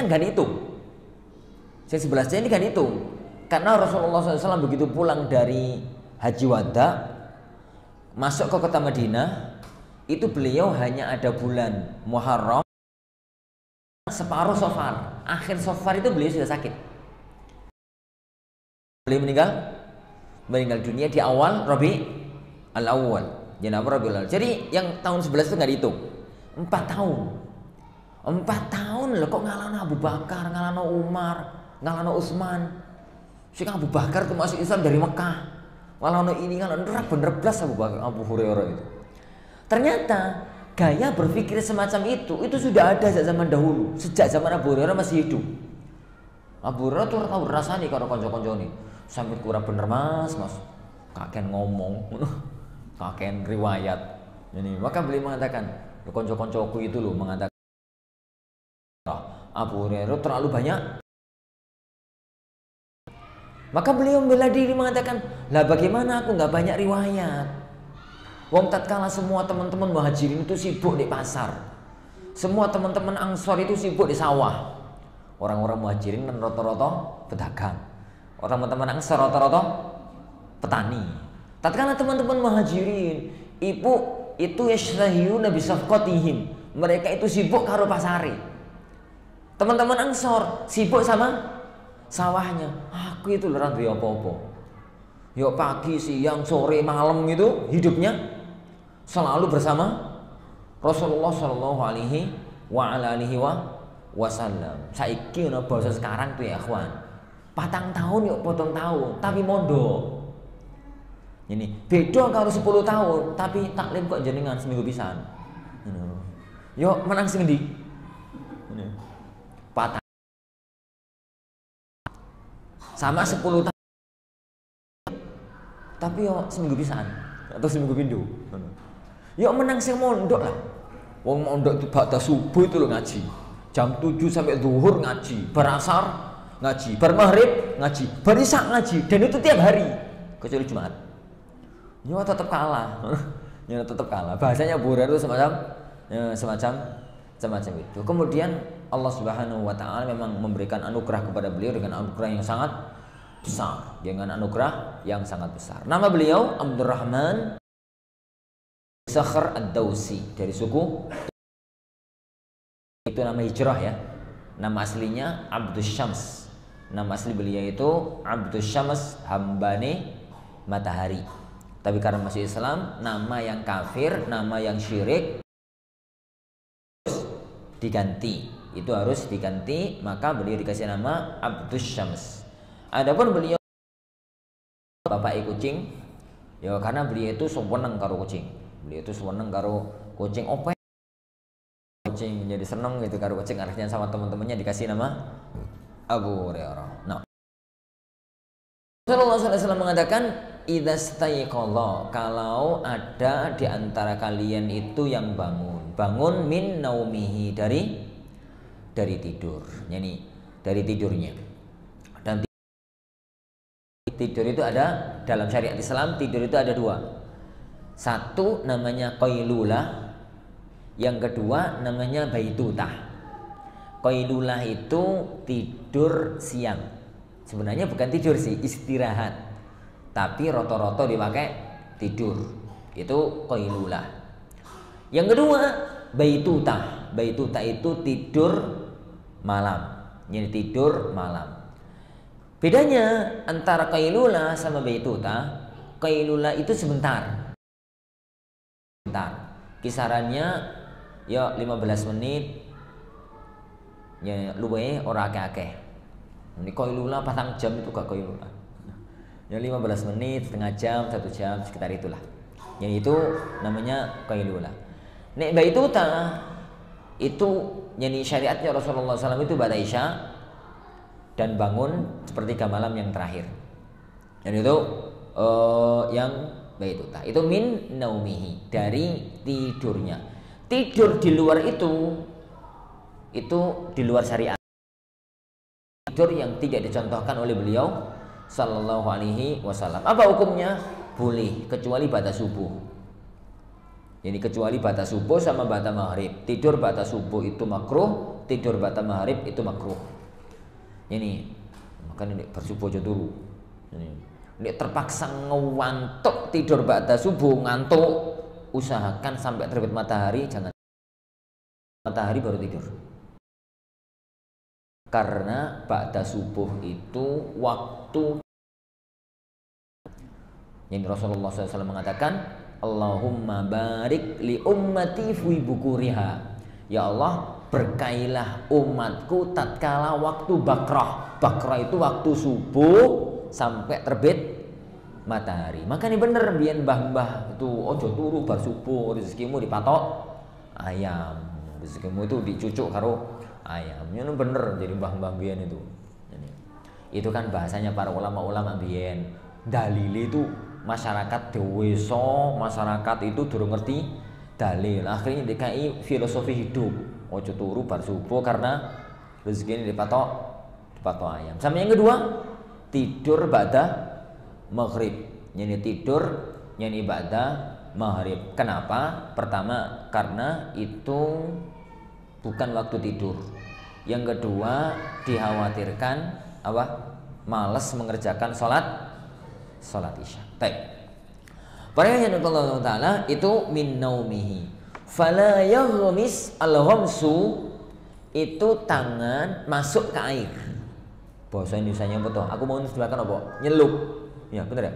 nggak dihitung. Sing 11 jam ini nggak dihitung. Karena Rasulullah SAW begitu pulang dari Haji Wada, masuk ke kota Madinah, itu beliau hanya ada bulan Muharram, separuh Safar. Akhir Safar itu beliau sudah sakit. Beliau meninggal dunia di awal Rabi al-Awwal. Jadi yang tahun 11 itu nggak dihitung. 4 tahun. 4 tahun loh, kok ngalahno Abu Bakar, ngalahno Umar, ngalahno Utsman. Si Abu Bakar itu masuk Islam dari Mekah. Ngalahno ini ngalahno bener blas Abu Hurairah itu. Ternyata gaya berpikir semacam itu sudah ada sejak zaman dahulu, sejak zaman Abu Hurairah masih hidup. Abu Hurairah tuh tahu rasanya kalau konco-konco nih. Sampai kurang bener mas, kakek ngomong, kakek riwayat. Jadi maka beliau mengatakan, konco-koncoku itu loh mengatakan Abu Hurairah terlalu banyak. Maka beliau membela diri mengatakan, lah bagaimana aku nggak banyak riwayat? Wong tatkala semua teman-teman muhajirin itu sibuk di pasar, semua teman-teman ansor itu sibuk di sawah. Orang-orang muhajirin kan rata-rata pedagang, orang teman-teman ansor rata-rata petani. Tatkala teman-teman muhajirin itu yashtahiyuna bisafqatihim, mereka itu sibuk karo pasare. Teman-teman ansor sibuk sama sawahnya. Aku itu ora duwe apa-apa. Yo pagi, siang, sore, malam itu hidupnya selalu bersama Rasulullah Shallallahu Alaihi Wasallam. Saiki ono basa sekarang tuh ya ikhwan. 4 tahun yuk potong tahun, tapi mondok. Ini beda karo 10 tahun, tapi taklim kok jenengan seminggu pisan. Yo menang sing ndi? 4 sama 10 tahun, tapi yo seminggu pisan atau seminggu pindu. Yo menang sing mondok lah. Wong mondok itu batas subuh itu lo ngaji, jam 7 sampai zuhur ngaji, berasar ngaji, bermaghrib ngaji, berisya ngaji, dan itu tiap hari kecuali Jumat. Yo tetap kalah. Yo tetap kalah. Bahasanya Bukhari itu semacam itu. Kemudian Allah Subhanahu wa taala memang memberikan anugerah kepada beliau dengan anugerah yang sangat besar, Nama beliau Abdurrahman Sakhr Ad-Dawsi, dari suku itu, nama hijrah ya. Nama aslinya Abdus Syams. Nama asli beliau itu Abdus Syams, hambane matahari. Tapi karena masuk Islam, nama yang kafir, nama yang syirik diganti. Itu harus diganti, maka beliau dikasih nama Abdus Syams. Adapun beliau bapak kucing, ya karena beliau itu seneng karo kucing. Beliau itu seneng karo kucing, kucing jadi seneng gitu karo kucing, akhirnya sama teman-temannya dikasih nama Abu Hurairah. Nah, Rasulullah SAW mengatakan, idza staiqadha, kalau ada di antara kalian itu yang bangun min naumihi, dari tidur, yani dari tidurnya. Dan tidur itu ada dalam syariat Islam, tidur itu ada 2. Satu namanya qailulah, yang kedua namanya baitutah. Qailulah itu tidur siang. Sebenarnya bukan tidur sih, istirahat. Tapi roto-roto dipakai tidur. Itu qailulah. Yang kedua baitutah. Baitutah itu tidur malam, jadi tidur malam. Bedanya antara qailulah sama baitutah, qailulah itu sebentar, kisarannya ya 15 menit, ya luwe ora akeh-akeh. Ini qailulah 4 jam itu gak qailulah, ya 15 menit, setengah jam, 1 jam, sekitar itulah. Yang itu namanya qailulah. Nek baitutah itu yani syariatnya Rasulullah SAW itu ba'da isya dan bangun sepertiga malam yang terakhir. Dan itu yang baitutah itu min naumihi, dari tidurnya. Tidur di luar itu di luar syariat. Tidur yang tidak dicontohkan oleh beliau Sallallahu Alaihi Wasallam. Apa hukumnya? Boleh, kecuali batas subuh. Jadi kecuali batas subuh sama batas maghrib. Tidur batas subuh itu makruh, tidur ba'da maghrib itu makruh. Ini makanya bersubuh aja dulu. Ini terpaksa ngantuk tidur ba'da subuh, ngantuk, usahakan sampai terbit matahari, jangan matahari baru tidur. Karena ba'da subuh itu waktu yang Rasulullah SAW mengatakan, Allahumma barik li ummati fi bukuriha. Ya Allah, berkailah umatku tatkala waktu bakrah. Bakrah itu waktu subuh sampai terbit matahari. Makanya bener biyen mbah-mbah itu ojo turu bar subuh, rezekimu dipatok ayam. Rezekimu itu dicucuk karo ayam. Ini bener jadi mbah-mbah biyen itu. Itu kan bahasanya para ulama-ulama biyen. Dalile itu masyarakat dewasa, masyarakat itu durung ngerti dalil. Akhirnya DKI filosofi hidup. Ojo turu bar subuh karena rezeki ini dipatok ayam. Sama yang kedua, tidur ba'da maghrib. Yani tidur yani ba'da maghrib. Kenapa? Pertama, karena itu bukan waktu tidur. Yang kedua, dikhawatirkan apa? Malas mengerjakan sholat isya. Baik. Para yang Allah Ta'ala itu min naumihi. Fala yaghmis al-ghamsu itu tangan masuk ke air. Bahasa Indonesianya apa tuh? Aku mau menerjemahkan apa? Nyelup. Ya, benar ya?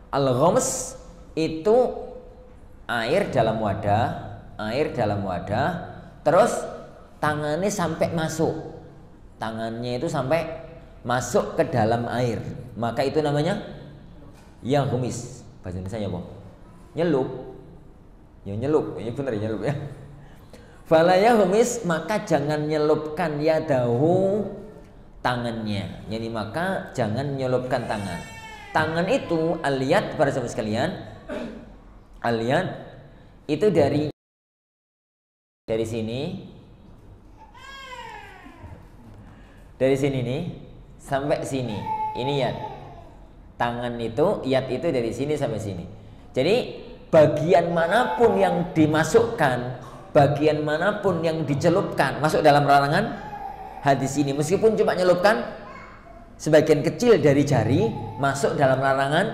Al-ghams itu air dalam wadah, terus tangannya sampai masuk. Tangannya itu sampai masuk ke dalam air. Maka itu namanya yaghmis. Bahasa Indonesia apa? Nyelup. Ya nyelup, ini benar ya nyelup ya. Fala yaghmis, maka jangan nyelupkan yadahu tangannya. Jadi maka jangan nyelupkan tangan. Tangan itu aliyat para sahabat sekalian. Aliyat itu dari sini. Dari sini nih sampai sini. Ini yad. Tangan itu, yad itu dari sini sampai sini. Jadi bagian manapun yang dimasukkan, bagian manapun yang dicelupkan masuk dalam larangan hadis ini, meskipun cuma nyelupkan sebagian kecil dari jari masuk dalam larangan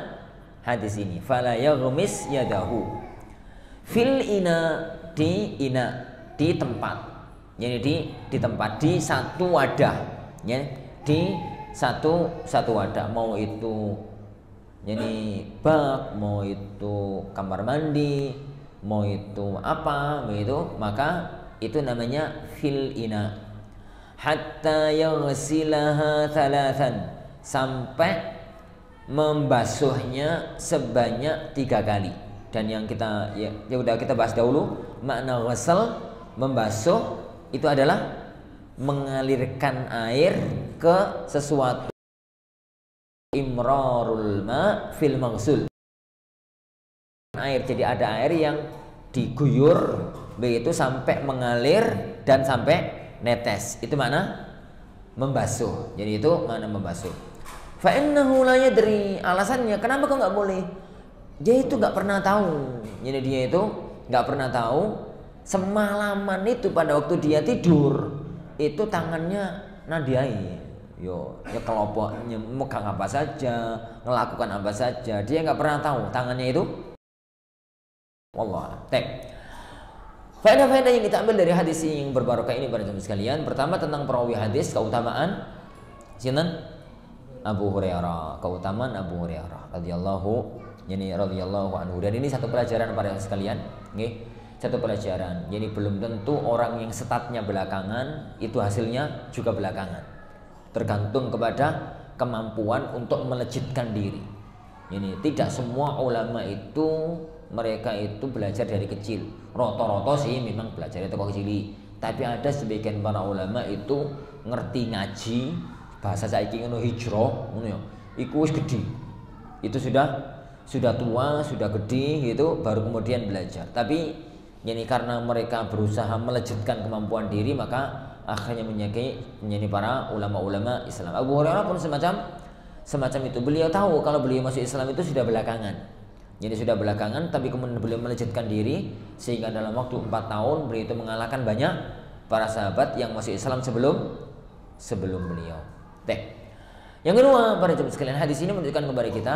hadis ini. Fala yaghmis yadahu fil ina, di tempat. Jadi di tempat, di satu wadah, ya, di satu wadah, mau itu jadi bak, mau itu kamar mandi, mau itu apa begitu, maka itu namanya fil ina. Hatta yaghsilaha thalathan, sampai membasuhnya sebanyak 3 kali. Dan yang kita ya udah kita bahas dahulu, makna ghasal, membasuh itu adalah mengalirkan air ke sesuatu. Imrarul ma fil maghsul, air, jadi ada air yang diguyur begitu sampai mengalir dan sampai netes, itu mana membasuh. Jadi itu mana membasuh. Fa innahu la yadri, alasannya kenapa kok nggak boleh, dia itu nggak pernah tahu. Jadi dia itu nggak pernah tahu semalaman itu pada waktu dia tidur itu tangannya nadiai. Yo, ya kelopoknya megang apa saja, melakukan apa saja, dia nggak pernah tahu tangannya itu. Wallah. Faedah-faedah yang kita ambil dari hadis yang berbarokah ini pada jemaah sekalian. Pertama, tentang perawi hadis, keutamaan sinan Abu Hurairah, keutamaan Abu Hurairah radhiyallahu anhu. Dan ini satu pelajaran pada sekalian, nggih. Satu pelajaran. Jadi belum tentu orang yang statnya belakangan itu hasilnya juga belakangan. Tergantung kepada kemampuan untuk melejitkan diri. Ini tidak semua ulama itu mereka itu belajar dari kecil. Roto-roto sih memang belajar dari kecil. Tapi ada sebagian para ulama itu ngerti ngaji, bahasa saiki ngono hijrah, ngono ya. Iku wis gede. Itu sudah tua, sudah gede gitu, baru kemudian belajar. Tapi ini karena mereka berusaha melejitkan kemampuan diri, maka akhirnya menjadi para ulama-ulama Islam. Abu Hurairah pun semacam itu. Beliau tahu kalau beliau masuk Islam itu sudah belakangan. Jadi sudah belakangan, tapi kemudian beliau melejitkan diri sehingga dalam waktu 4 tahun beliau itu mengalahkan para sahabat yang masuk Islam sebelum beliau. Yang kedua, para jemaah sekalian, hadis ini menunjukkan kepada kita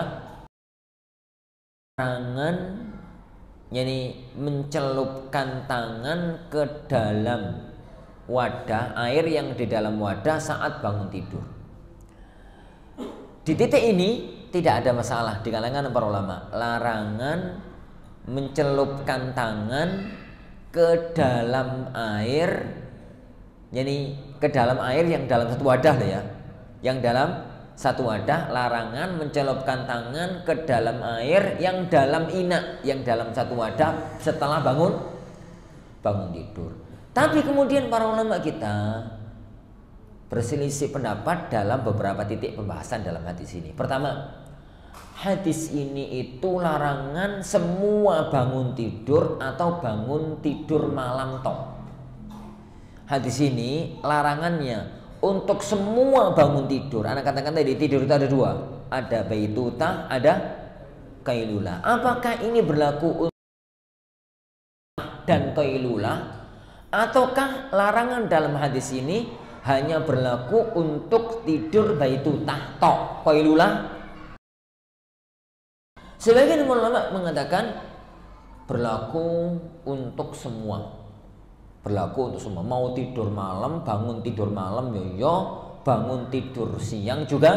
larangan yakni mencelupkan tangan ke dalam wadah air yang di dalam wadah saat bangun tidur. Di titik ini tidak ada masalah di kalangan para ulama. Larangan mencelupkan tangan ke dalam air, yakni ke dalam air yang dalam satu wadah lah ya. Yang dalam satu wadah, larangan mencelupkan tangan ke dalam air yang dalam ina, yang dalam satu wadah setelah bangun tidur. Tapi kemudian para ulama kita berselisih pendapat dalam beberapa titik pembahasan dalam hadis ini. Pertama, hadis ini itu larangan semua bangun tidur atau bangun tidur malam toh. Hadis ini larangannya untuk semua bangun tidur. Anak katakan tadi tidur itu ada dua, ada baitutah, ada qailulah. Apakah ini berlaku untuk dan qailulah, ataukah larangan dalam hadis ini hanya berlaku untuk tidur baitutah tok, qailulah? Sebagian ulama mengatakan berlaku untuk semua. Berlaku untuk semua. Mau tidur malam, bangun tidur malam yo, bangun tidur siang juga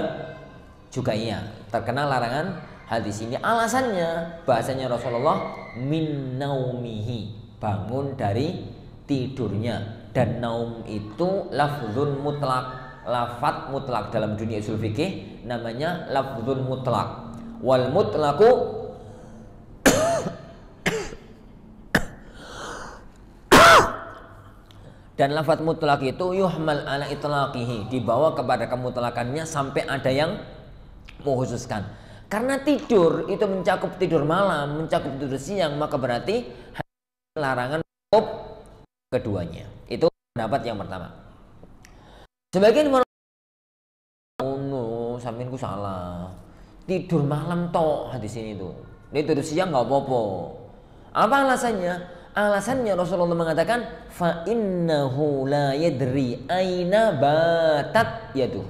iya. Terkena larangan hadis ini. Alasannya bahasanya Rasulullah min naumihi, bangun dari tidurnya. Dan naum itu lafzun mutlak, lafat mutlak. Dalam dunia usul fikih namanya lafzun mutlak. Wal mutlaku dan lafaz mutlak itu yuhmal ala itlaqihi, dibawa kepada kemutlakannya sampai ada yang mengkhususkan. Karena tidur itu mencakup tidur malam, mencakup tidur siang, maka berarti larangan untuk keduanya. Itu pendapat yang pertama. Sebagian sampeyan ku salah. Tidur malam toh hadis ini tuh. Dia tidur siang nggak apa-apa. Apa alasannya? Alasannya Rasulullah mengatakan fa innahu la yadri aina batat yaduh.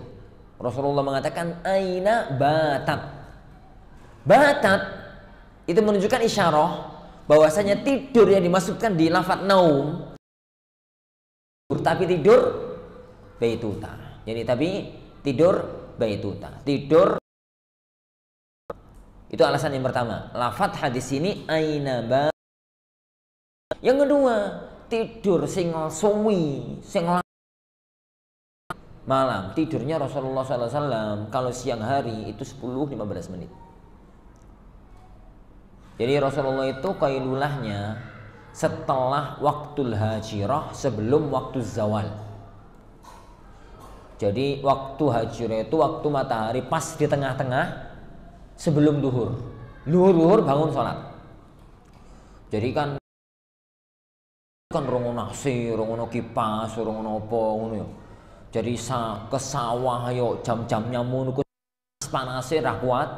Rasulullah mengatakan aina batat. Batat itu menunjukkan isyarah bahwasanya tidur yang dimasukkan di lafaz naum, tapi tidur baituta. Jadi tapi tidur baituta. Tidur itu alasan yang pertama. Lafaz hadis ini aina batat. Yang kedua, tidur sing suwi, sing malam. Tidurnya Rasulullah SAW kalau siang hari itu 10-15 menit. Jadi Rasulullah itu qailulahnya setelah waktul hajirah, sebelum waktu zawal. Jadi waktu hajirah itu waktu matahari pas di tengah-tengah sebelum duhur. Duhur bangun sholat. Jadi kan rongono nasi, rongono kipas, rongono apa ngono ya. Jadi ke sawah yo jam-jamnya ngono ku panase ra kuat.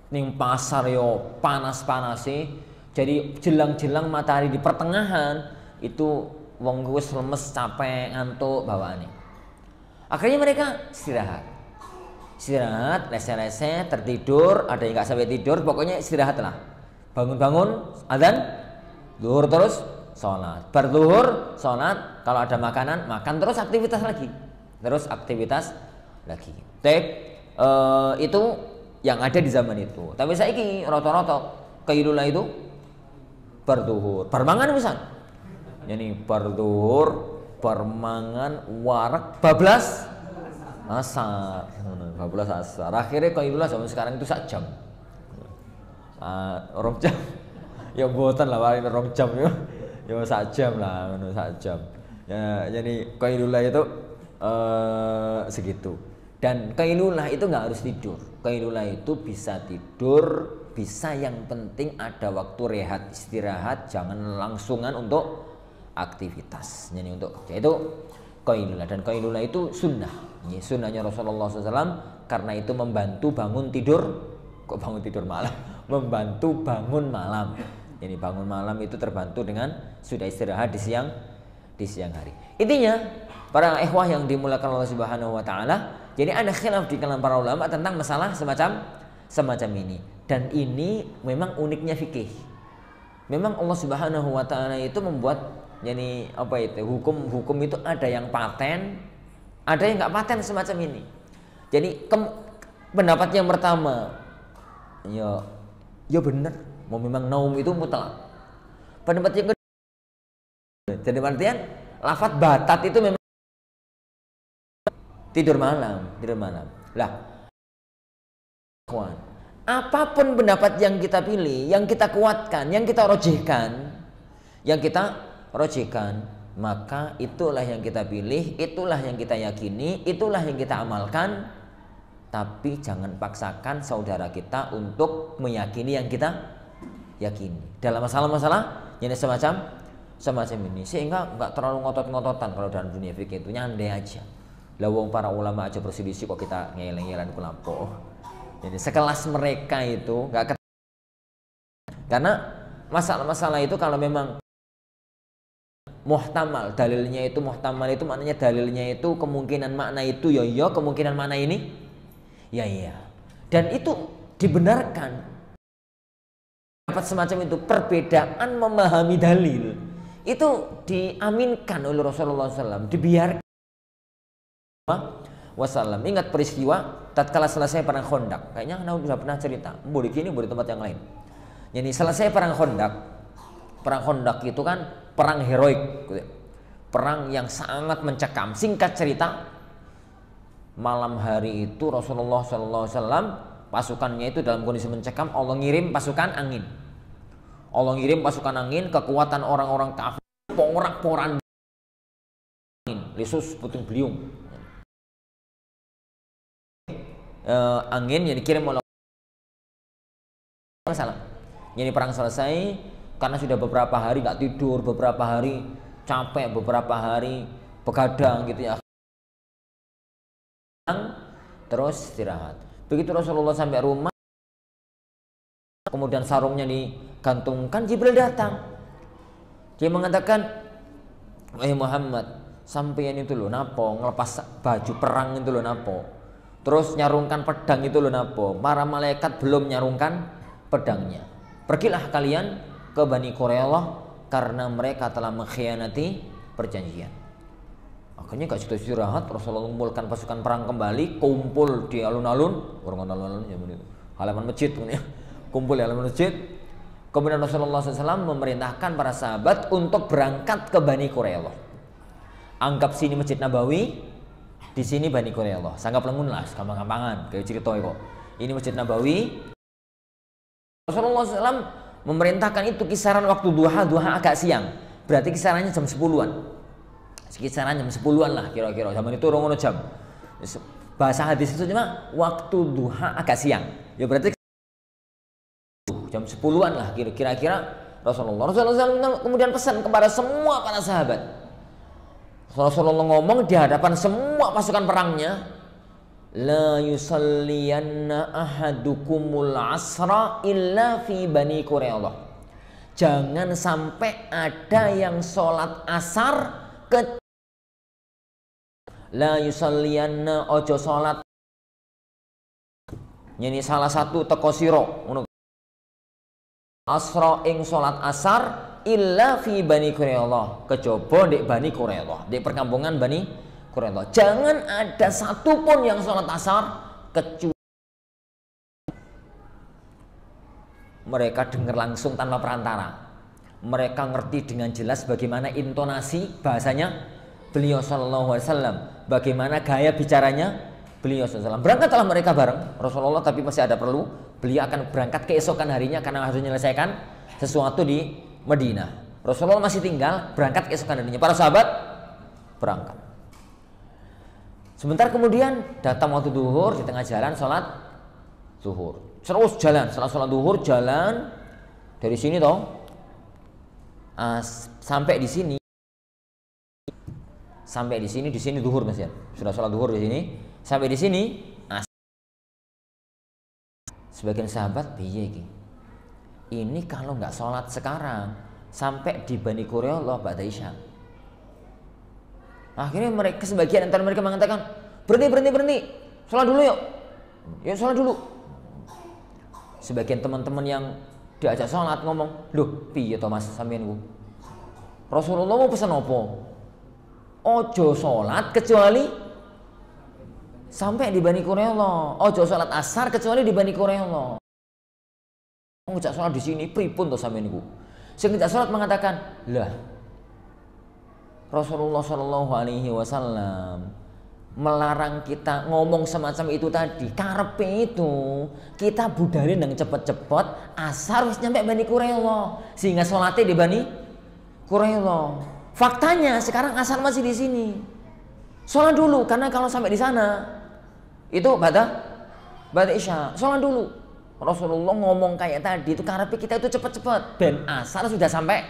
Ning pasar yo panas-panase. Jadi jelang-jelang matahari di pertengahan itu wong wis lemes, capek, ngantuk bawaane. Akhirnya mereka istirahat. Istirahat, lese-lese, tertidur, ada yang nggak sampai tidur, pokoknya istirahat lah. Bangun-bangun, adzan, zuhur terus sholat, berduhur, sholat, kalau ada makanan, makan, terus aktivitas lagi. Itu yang ada di zaman itu. Tapi saiki rata-rata qailulah itu berduhur, permangan misal. Jadi berduhur, permangan, warak, bablas asar. Bablas asar. Akhirnya qailulah zaman sekarang itu sak jam. Rong jam. Ya mboten lah paling rong jam ya. Ya sak jam lah, sak jam. Ya, jadi qailulah itu segitu. Dan qailulah itu nggak harus tidur. Qailulah itu bisa tidur, bisa, yang penting ada waktu rehat, istirahat, jangan langsungan untuk aktivitas. Jadi untuk itu qailulah, dan qailulah itu sunnah. Ini sunnahnya Rasulullah SAW karena itu membantu bangun tidur. Kok bangun tidur malam? Membantu bangun malam. Jadi bangun malam itu terbantu dengan sudah istirahat di di siang hari. Intinya para ikhwah yang dimuliakan Allah Subhanahu wa taala, jadi ada khilaf di kalangan para ulama tentang masalah semacam ini. Dan ini memang uniknya fikih. Memang Allah Subhanahu wa taala itu membuat jadi apa itu? Hukum itu ada yang paten, ada yang nggak paten semacam ini. Jadi pendapat yang pertama ya benar, mau memang naum itu mutlak. Pendapat yang kedua, jadi artian lafadz batat itu memang tidur malam. Lah, apapun pendapat yang kita pilih, yang kita kuatkan, yang kita rojihkan, maka itulah yang kita pilih, itulah yang kita yakini, itulah yang kita amalkan. Tapi jangan paksakan saudara kita untuk meyakini yang kita yakini dalam masalah-masalah yang semacam ini, sehingga nggak terlalu ngotot-ngototan. Kalau dalam dunia fikih itu nyandai aja. Lawang para ulama aja berselisih kok kita ngeyel-ngeyelan kulapo. Jadi sekelas mereka itu nggak karena masalah-masalah itu kalau memang muhtamal, dalilnya itu muhtamal itu maknanya dalilnya itu kemungkinan makna itu ya, kemungkinan makna ini ya. Dan itu dibenarkan. Dapat semacam itu, perbedaan memahami dalil itu diaminkan oleh Rasulullah SAW, dibiarkan wasallam. Ingat peristiwa tatkala selesai perang Khandaq, kayaknya Anda sudah pernah cerita, boleh gini, boleh tempat yang lain. Jadi selesai perang Khandaq itu kan perang heroik, perang yang sangat mencekam. Singkat cerita, malam hari itu Rasulullah SAW pasukannya itu dalam kondisi mencekam. Allah ngirim pasukan angin. Kekuatan orang-orang kafir porak-poran angin, lisus puting beliung. Angin yang dikirim oleh masalah. Jadi perang selesai karena sudah beberapa hari nggak tidur, beberapa hari capek, beberapa hari begadang gitu ya. Terus istirahat. Begitu Rasulullah sampai rumah, kemudian sarungnya digantungkan, Jibril datang. Dia mengatakan, "Wahai Muhammad, sampeyan itu loh napo ngelepas baju perang itu loh napo. Terus nyarungkan pedang itu loh napo. Para malaikat belum nyarungkan pedangnya. Pergilah kalian ke Bani Quraidah karena mereka telah mengkhianati perjanjian." Akhirnya gak istirahat, Rasulullah mengumpulkan pasukan perang kembali, kumpul di alun-alun, halaman masjid, kumpul di halaman masjid. Kemudian Rasulullah SAW memerintahkan para sahabat untuk berangkat ke Bani Quraidah. Anggap sini Masjid Nabawi, di sini Bani Quraidah. Sanggap lengun lah, gampang-gampangan, kayak cerita kok. Ini Masjid Nabawi. Rasulullah SAW memerintahkan itu kisaran waktu duha agak siang. Berarti kisarannya jam 10-an. Kisaran jam 10-an lah kira-kira. Zaman itu orang jam. Bahasa hadis itu cuma waktu duha agak siang. Ya berarti jam 10-an lah kira-kira. Rasulullah SAW kemudian pesan kepada semua para sahabat. Rasulullah ngomong di hadapan semua pasukan perangnya, la yusalliyanna ahadukumul asra illa fi Bani Quraidah. Jangan sampai ada yang sholat asar la yusalliyanna ojo sholat. Ini salah satu teko siro asra ing sholat asar illa fi Bani Quraidah, kejaba di Bani Quraidah, di perkampungan Bani Quraidah. Jangan ada satupun yang sholat asar kecuali mereka dengar langsung tanpa perantara. Mereka ngerti dengan jelas bagaimana intonasi bahasanya beliau sallallahu alaihi wasallam, bagaimana gaya bicaranya beliau sallallahu. Berangkatlah mereka bareng Rasulullah, tapi masih ada perlu. Beliau akan berangkat keesokan harinya karena harus menyelesaikan sesuatu di Madinah. Rasulullah masih tinggal, berangkat keesokan harinya. Para sahabat berangkat. Sebentar kemudian datang waktu duhur, di tengah jalan sholat zuhur. Terus jalan, setelah sholat duhur jalan dari sini toh sampai di sini. Di sini duhur Mas ya. Sudah sholat duhur di sini. Sampai di sini sebagian sahabat piye iki? Ini kalau nggak sholat sekarang sampai di Bani Quraidah ba'da isya. Akhirnya mereka sebagian antara mereka mengatakan, berhenti, sholat dulu yuk. Ya sholat dulu. Sebagian teman-teman yang diajak sholat ngomong, loh piye to mas sampeyan ku? Rasulullah mau pesan apa? Ojo sholat kecuali sampai di Bani Qurayza. Ojo sholat asar kecuali di Bani Qurayza. Ngejak sholat di sini pripun to sampeyan ku? Sing ngejak sholat mengatakan, lah Rasulullah Shallallahu Alaihi Wasallam melarang kita ngomong semacam itu tadi. Karepe itu kita budalin dengan cepet-cepet asar wis nyampe Bani Qurayza sehingga sholatnya di Bani Qurayza. Faktanya sekarang asar masih di sini. Sholat dulu karena kalau sampai di sana itu ba'da isya. Sholat dulu. Rasulullah ngomong kayak tadi itu karepe kita itu cepet-cepet. Ben asar sudah sampai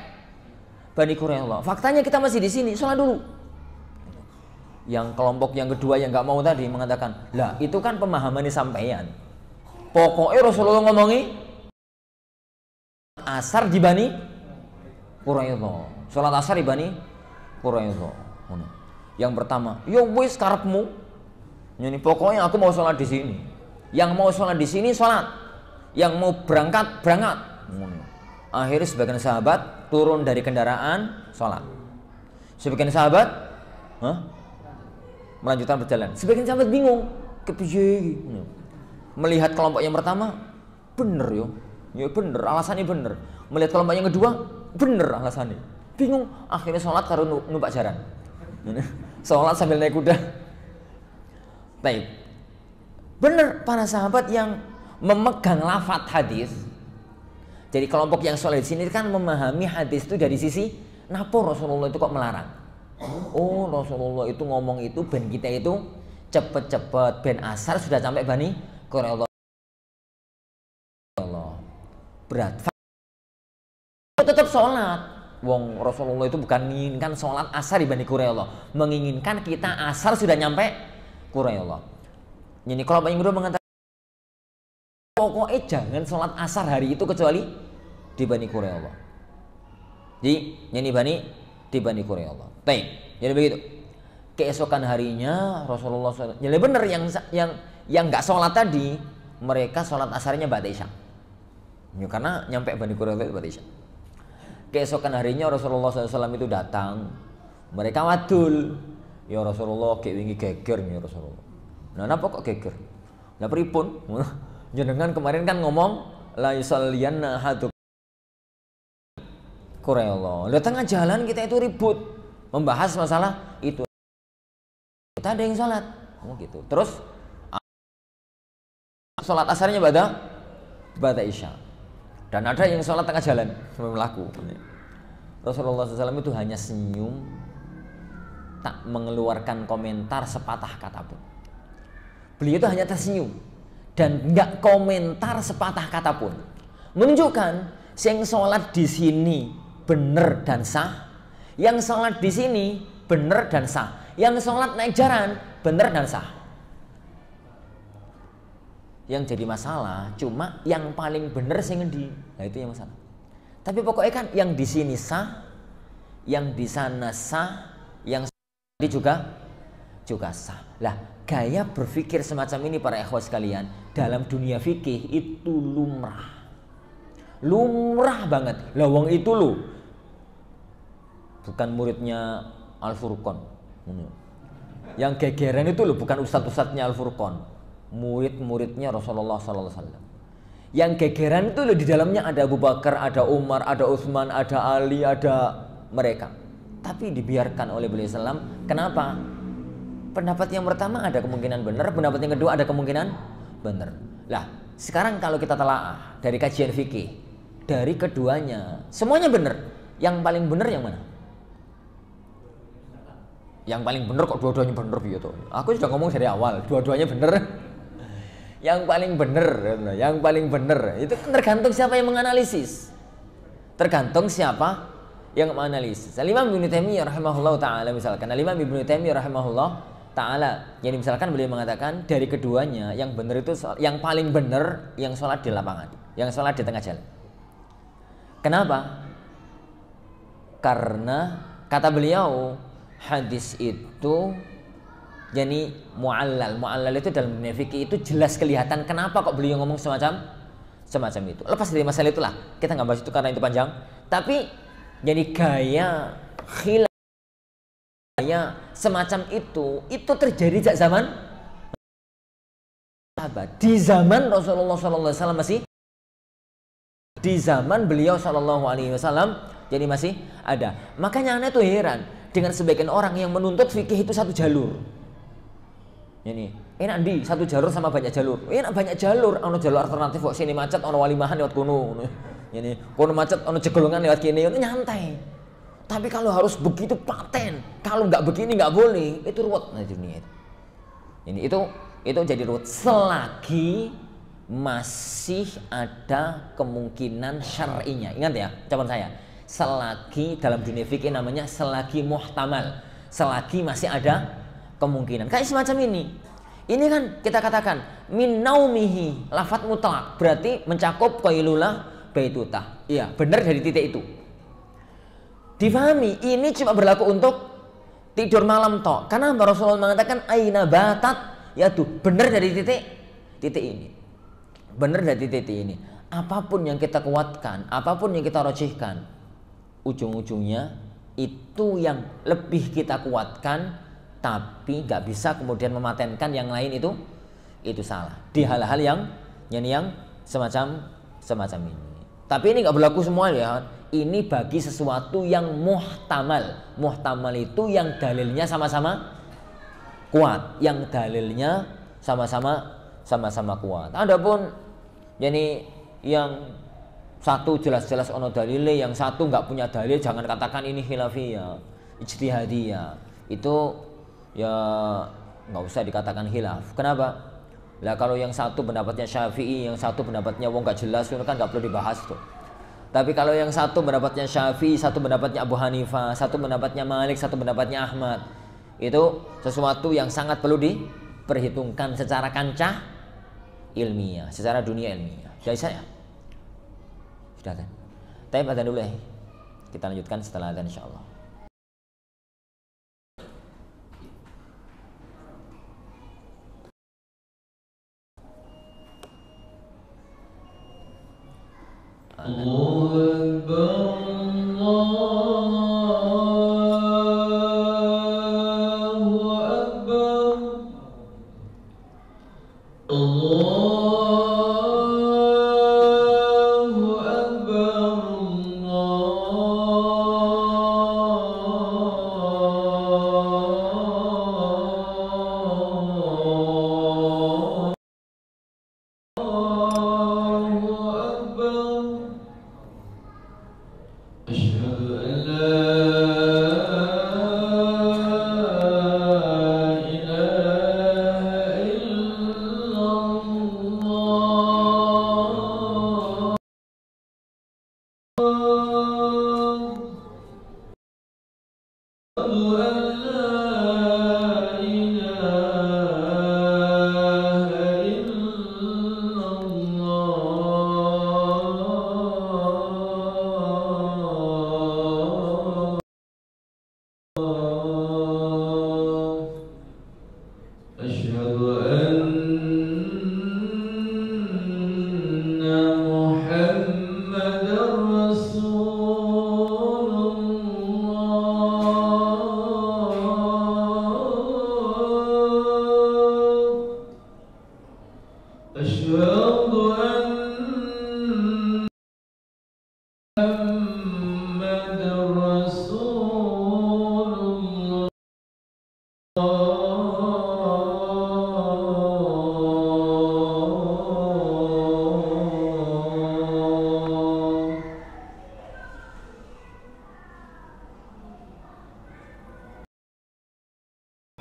Bani Qurayza. Faktanya kita masih di sini, sholat dulu. Yang kelompok yang kedua yang nggak mau tadi mengatakan, lah itu kan pemahaman sampeyan. Pokoknya Rasulullah ngomongi asar di Bani Qurayza. Sholat asar di Bani Qurayza. Yang pertama, yo wis karepmu. Ini pokoknya aku mau sholat di sini. Yang mau sholat di sini sholat. Yang mau berangkat berangkat. Akhirnya sebagian sahabat turun dari kendaraan sholat. Sebagian sahabat melanjutkan berjalan. Sebagian sahabat bingung, kepiye? Melihat kelompok yang pertama, bener yo, ya bener, alasannya bener. Melihat kelompok yang kedua, bener alasannya. Bingung, akhirnya sholat karo numpak jaran. Sholat sambil naik kuda. Baik, bener para sahabat yang memegang lafadz hadis. Jadi kelompok yang sholat di sini kan memahami hadis itu dari sisi napa Rasulullah itu kok melarang. Oh Rasulullah itu ngomong itu ben kita itu cepet-cepet ben asar sudah sampai Bani Qurayza. Berat. Tetap sholat. Wong Rasulullah itu bukan menginginkan sholat asar di Bani Qurayza, menginginkan kita asar sudah nyampe Qurayza. Jadi kelompok yang kedua mengatakan pokoknya jangan sholat asar hari itu kecuali di Bani Qurayza. Jadi ini di Bani Qurayza. Baik, jadi begitu. Keesokan harinya Rasulullah SAW, jadi benar yang nggak sholat tadi, mereka sholat asarnya ba'da isya. Ya, karena nyampe Bani Qurayza itu ba'da isya. Keesokan harinya Rasulullah SAW itu datang, mereka wadul. Ya Rasulullah kayak wingi geger ya Rasulullah. Nah, kenapa kok geger? Nah, pripun? Jenengan kemarin kan ngomong la yusalliyanna ahadu Qurayza. Di tengah jalan kita itu ribut membahas masalah itu. Kita ada yang sholat, gitu. Terus sholat asarnya ba'da isya. Dan ada yang sholat tengah jalan sambil melaku. Rasulullah SAW itu hanya senyum, tak mengeluarkan komentar sepatah kata pun. Beliau itu hanya tersenyum dan nggak komentar sepatah kata pun, menunjukkan yang sholat di sini bener dan sah, yang sholat di sini bener dan sah, yang sholat naik jaran bener dan sah. Yang jadi masalah cuma yang paling bener sing ngendi, nah itu yang masalah. Tapi pokoknya kan yang di sini sah, yang di sana sah, yang di juga sah. Lah gaya berpikir semacam ini para ikhwas sekalian dalam dunia fikih itu lumrah banget. Lah wong itu lo bukan muridnya Al-Furqan. Yang gegeran itu lo bukan ustadz-ustadznya Al-Furqan, murid-muridnya Rasulullah SAW. Yang gegeran itu lo di dalamnya ada Abu Bakar, ada Umar, ada Utsman, ada Ali, ada mereka. Tapi dibiarkan oleh beliau SAW. Kenapa? Pendapat yang pertama ada kemungkinan benar, pendapat yang kedua ada kemungkinan benar. Lah, sekarang kalau kita telaah dari kajian fikih, dari keduanya semuanya benar. Yang paling benar yang mana? Yang paling benar kok dua-duanya benar gitu. Aku sudah ngomong dari awal, dua-duanya benar. Yang paling benar itu tergantung siapa yang menganalisis. Tergantung siapa yang menganalisis. Al-Imam Ibnu Taimiyah rahimahullah taala misalkan, Al-Imam Ibnu Taimiyah rahimahullah taala, jadi misalkan beliau mengatakan dari keduanya yang benar itu yang paling benar yang sholat di lapangan, yang sholat di tengah jalan. Kenapa? Karena kata beliau hadis itu jadi mu'allal itu dalam dunia fikih itu jelas kelihatan kenapa kok beliau ngomong semacam itu. Lepas dari masalah itulah, kita nggak bahas itu karena itu panjang. Tapi jadi gaya semacam itu terjadi sejak zaman sahabat. Di zaman Rasulullah SAW masih, di zaman beliau SAW jadi masih ada. Makanya aneh tuh heran dengan sebagian orang yang menuntut fikih itu satu jalur. Ini enak di satu jalur sama banyak jalur. Enak banyak jalur, ono jalur alternatif kok sini macet, ono walimahan lewat kono. Ini kono macet, ono jegolongan lewat kini, itu nyantai. Tapi kalau harus begitu paten, kalau nggak begini nggak boleh, itu ruwet nah dunia itu. Ini itu jadi ruwet selagi masih ada kemungkinan syar'inya. Ingat ya, ucapan saya. Selagi dalam dunia fikih namanya selagi muhtamal, selagi masih ada kemungkinan. Kayak semacam ini. Ini kan kita katakan min naumihi, lafadz mutlak, berarti mencakup qailulah baitutah. Iya, benar dari titik itu. Difahami, ini cuma berlaku untuk tidur malam tok. Karena Rasulullah mengatakan aina batat, yaitu benar dari titik ini. Benar dari titik ini. Apapun yang kita kuatkan, apapun yang kita rojihkan, ujung-ujungnya itu yang lebih kita kuatkan, tapi nggak bisa kemudian mematenkan yang lain itu salah. Di hal-hal yang semacam ini. Tapi ini nggak berlaku semua ya. Ini bagi sesuatu yang muhtamal. Muhtamal itu yang dalilnya sama-sama kuat, yang dalilnya sama-sama kuat. Adapun jadi yang satu jelas-jelas ono dalile, yang satu nggak punya dalil, jangan katakan ini khilafiyah, ijtihadiyah. Itu ya nggak usah dikatakan khilaf. Kenapa? Lah kalau yang satu pendapatnya Syafi'i, yang satu pendapatnya wong nggak jelas, itu kan nggak perlu dibahas tuh. Tapi kalau yang satu pendapatnya Syafi'i, satu pendapatnya Abu Hanifah, satu pendapatnya Malik, satu pendapatnya Ahmad, itu sesuatu yang sangat perlu diperhitungkan secara kancah ilmiah, secara dunia ilmiah. Jadi saya sudah kan. Tapi adzan dulu ya. Kita lanjutkan setelah adzan insyaallah. Allahu Akbar, Allahu Akbar,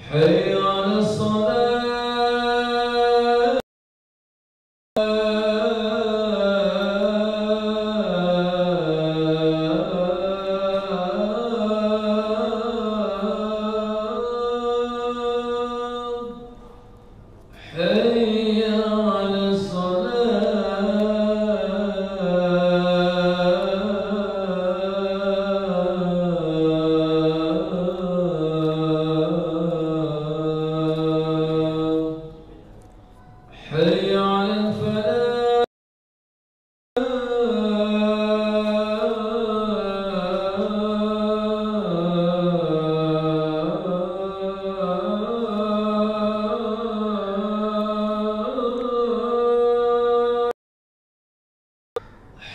حي على الصلاة. حي على الصلاة. حي على الفلاح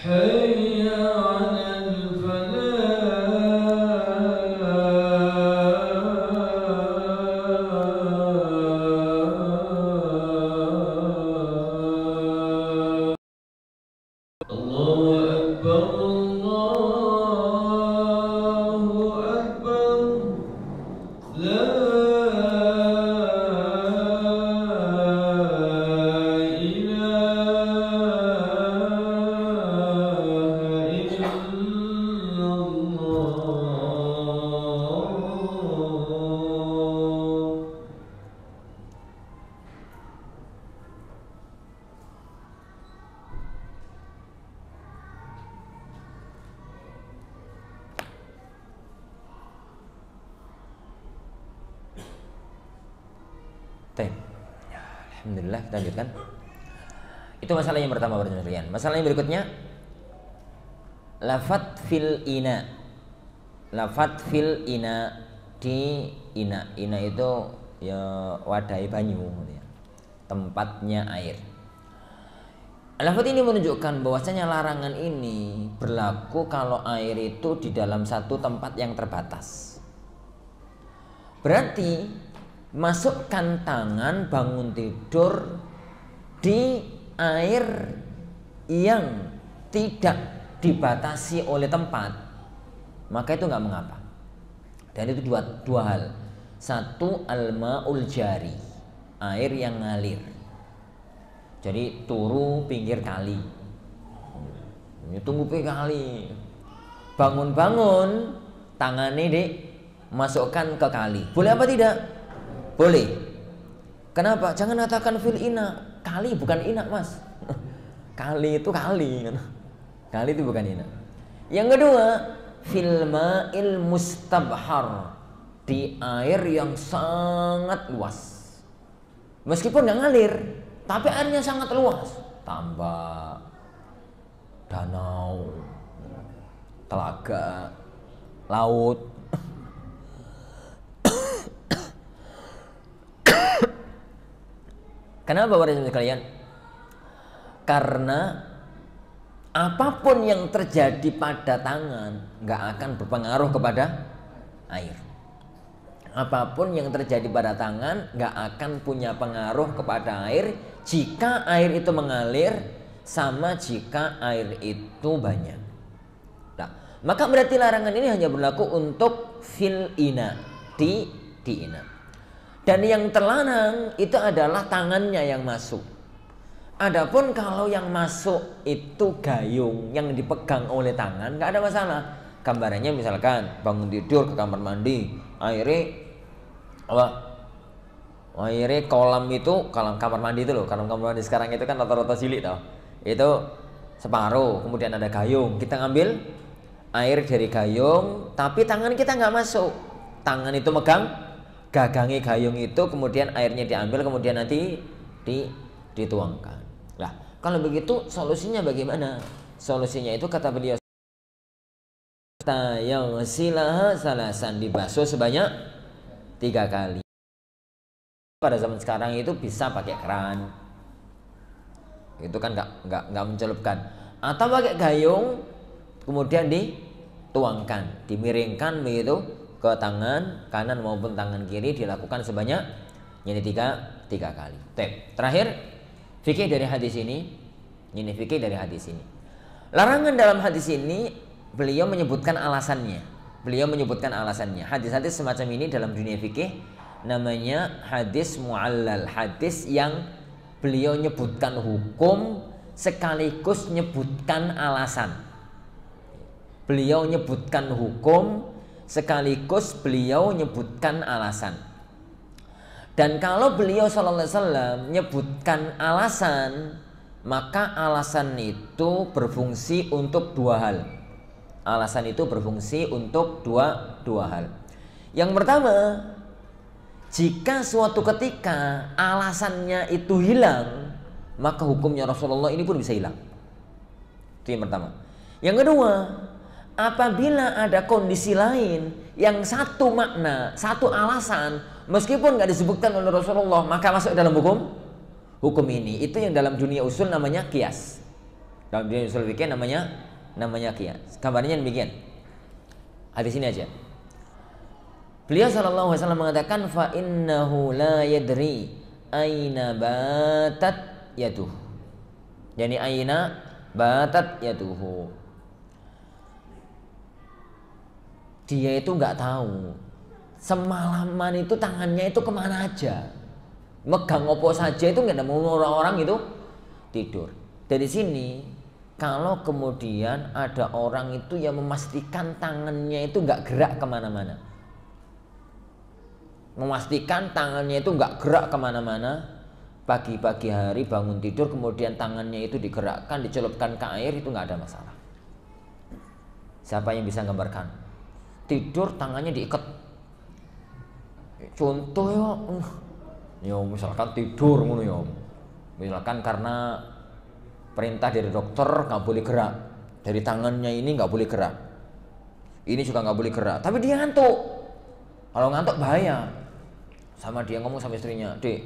حي على الفلاح الله أكبر الله أكبر لا إله إلا الله. Baik. Ya, alhamdulillah, kita lanjutkan. Itu masalah yang pertama para sekalian. Masalah yang berikutnya, lafat fil ina. Lafat fil ina, di ina. Ina itu ya wadai banyu, ya. Tempatnya air. Lafat ini menunjukkan bahwasanya larangan ini berlaku kalau air itu di dalam satu tempat yang terbatas. Berarti masukkan tangan bangun tidur di air yang tidak dibatasi oleh tempat, maka itu nggak mengapa. Dan itu dua hal. Satu, al-ma'ul jari, air yang ngalir. Jadi turu pinggir kali, ini tunggu pinggir kali, bangun-bangun tangannya masukkan ke kali, boleh apa tidak? Boleh. Kenapa? Jangan katakan fil ina. Kali bukan ina, Mas. Kali itu kali. Kali itu bukan ina. Yang kedua, fil ma'il mustabhar, di air yang sangat luas. Meskipun nggak ngalir, tapi airnya sangat luas. Tambak, danau, telaga, laut. Kenapa para saudara sekalian? Karena apapun yang terjadi pada tangan nggak akan berpengaruh kepada air. Apapun yang terjadi pada tangan nggak akan punya pengaruh kepada air jika air itu mengalir sama jika air itu banyak. Nah, maka berarti larangan ini hanya berlaku untuk fil ina, di ina. Dan yang terlarang itu adalah tangannya yang masuk. Adapun kalau yang masuk itu gayung yang dipegang oleh tangan, nggak ada masalah. Gambarannya misalkan bangun tidur ke kamar mandi, airnya kolam itu, kolam kamar mandi itu loh, kamar mandi sekarang itu kan rata-rata cilik tau. Itu separuh, kemudian ada gayung. Kita ngambil air dari gayung, tapi tangan kita nggak masuk. Tangan itu megang gagangi gayung itu, kemudian airnya diambil, kemudian nanti dituangkan. Nah, kalau begitu solusinya bagaimana? Solusinya itu kata beliau, yang silaha salasan, dibasuh sebanyak 3 kali. Pada zaman sekarang itu bisa pakai keran, itu kan nggak mencelupkan, atau pakai gayung, kemudian dituangkan, dimiringkan begitu ke tangan kanan maupun tangan kiri, dilakukan sebanyak ini 3 kali. Terakhir, fikih dari hadis ini. Ini fikih dari hadis ini. Larangan dalam hadis ini beliau menyebutkan alasannya. Hadis-hadis semacam ini dalam dunia fikih namanya hadis mu'allal, hadis yang beliau nyebutkan hukum sekaligus nyebutkan alasan. Beliau nyebutkan hukum sekaligus beliau nyebutkan alasan. Dan kalau beliau sallallahu alaihi wasallam nyebutkan alasan, maka alasan itu berfungsi untuk 2 hal. Alasan itu berfungsi untuk dua hal. Yang pertama, jika suatu ketika alasannya itu hilang, maka hukumnya Rasulullah ini pun bisa hilang. Itu yang pertama. Yang kedua, apabila ada kondisi lain yang satu makna, satu alasan, meskipun nggak disebutkan oleh Rasulullah, maka masuk dalam hukum ini. Itu yang dalam dunia usul namanya qiyas. Dalam dunia usul fikih namanya qiyas. Gambarnya demikian. Hadis ini aja. Beliau sallallahu alaihi wasallam mengatakan fa innahu la yadri aina batat yaduh. Yani aina batat yaduhu. Dia itu nggak tahu semalaman itu tangannya itu kemana aja, megang opo saja itu nggak ada. Orang-orang itu tidur. Dari sini kalau kemudian ada orang itu yang memastikan tangannya itu nggak gerak kemana-mana, memastikan tangannya itu nggak gerak kemana-mana, pagi-pagi hari bangun tidur kemudian tangannya itu digerakkan, dicelupkan ke air, itu nggak ada masalah. Siapa yang bisa gambarkan? Tidur tangannya diikat. Contoh ya misalkan tidur ngono ya. Misalkan karena perintah dari dokter nggak boleh gerak, dari tangannya ini nggak boleh gerak, ini juga nggak boleh gerak, tapi dia ngantuk. Kalau ngantuk bahaya. Sama dia ngomong sama istrinya, "Dek,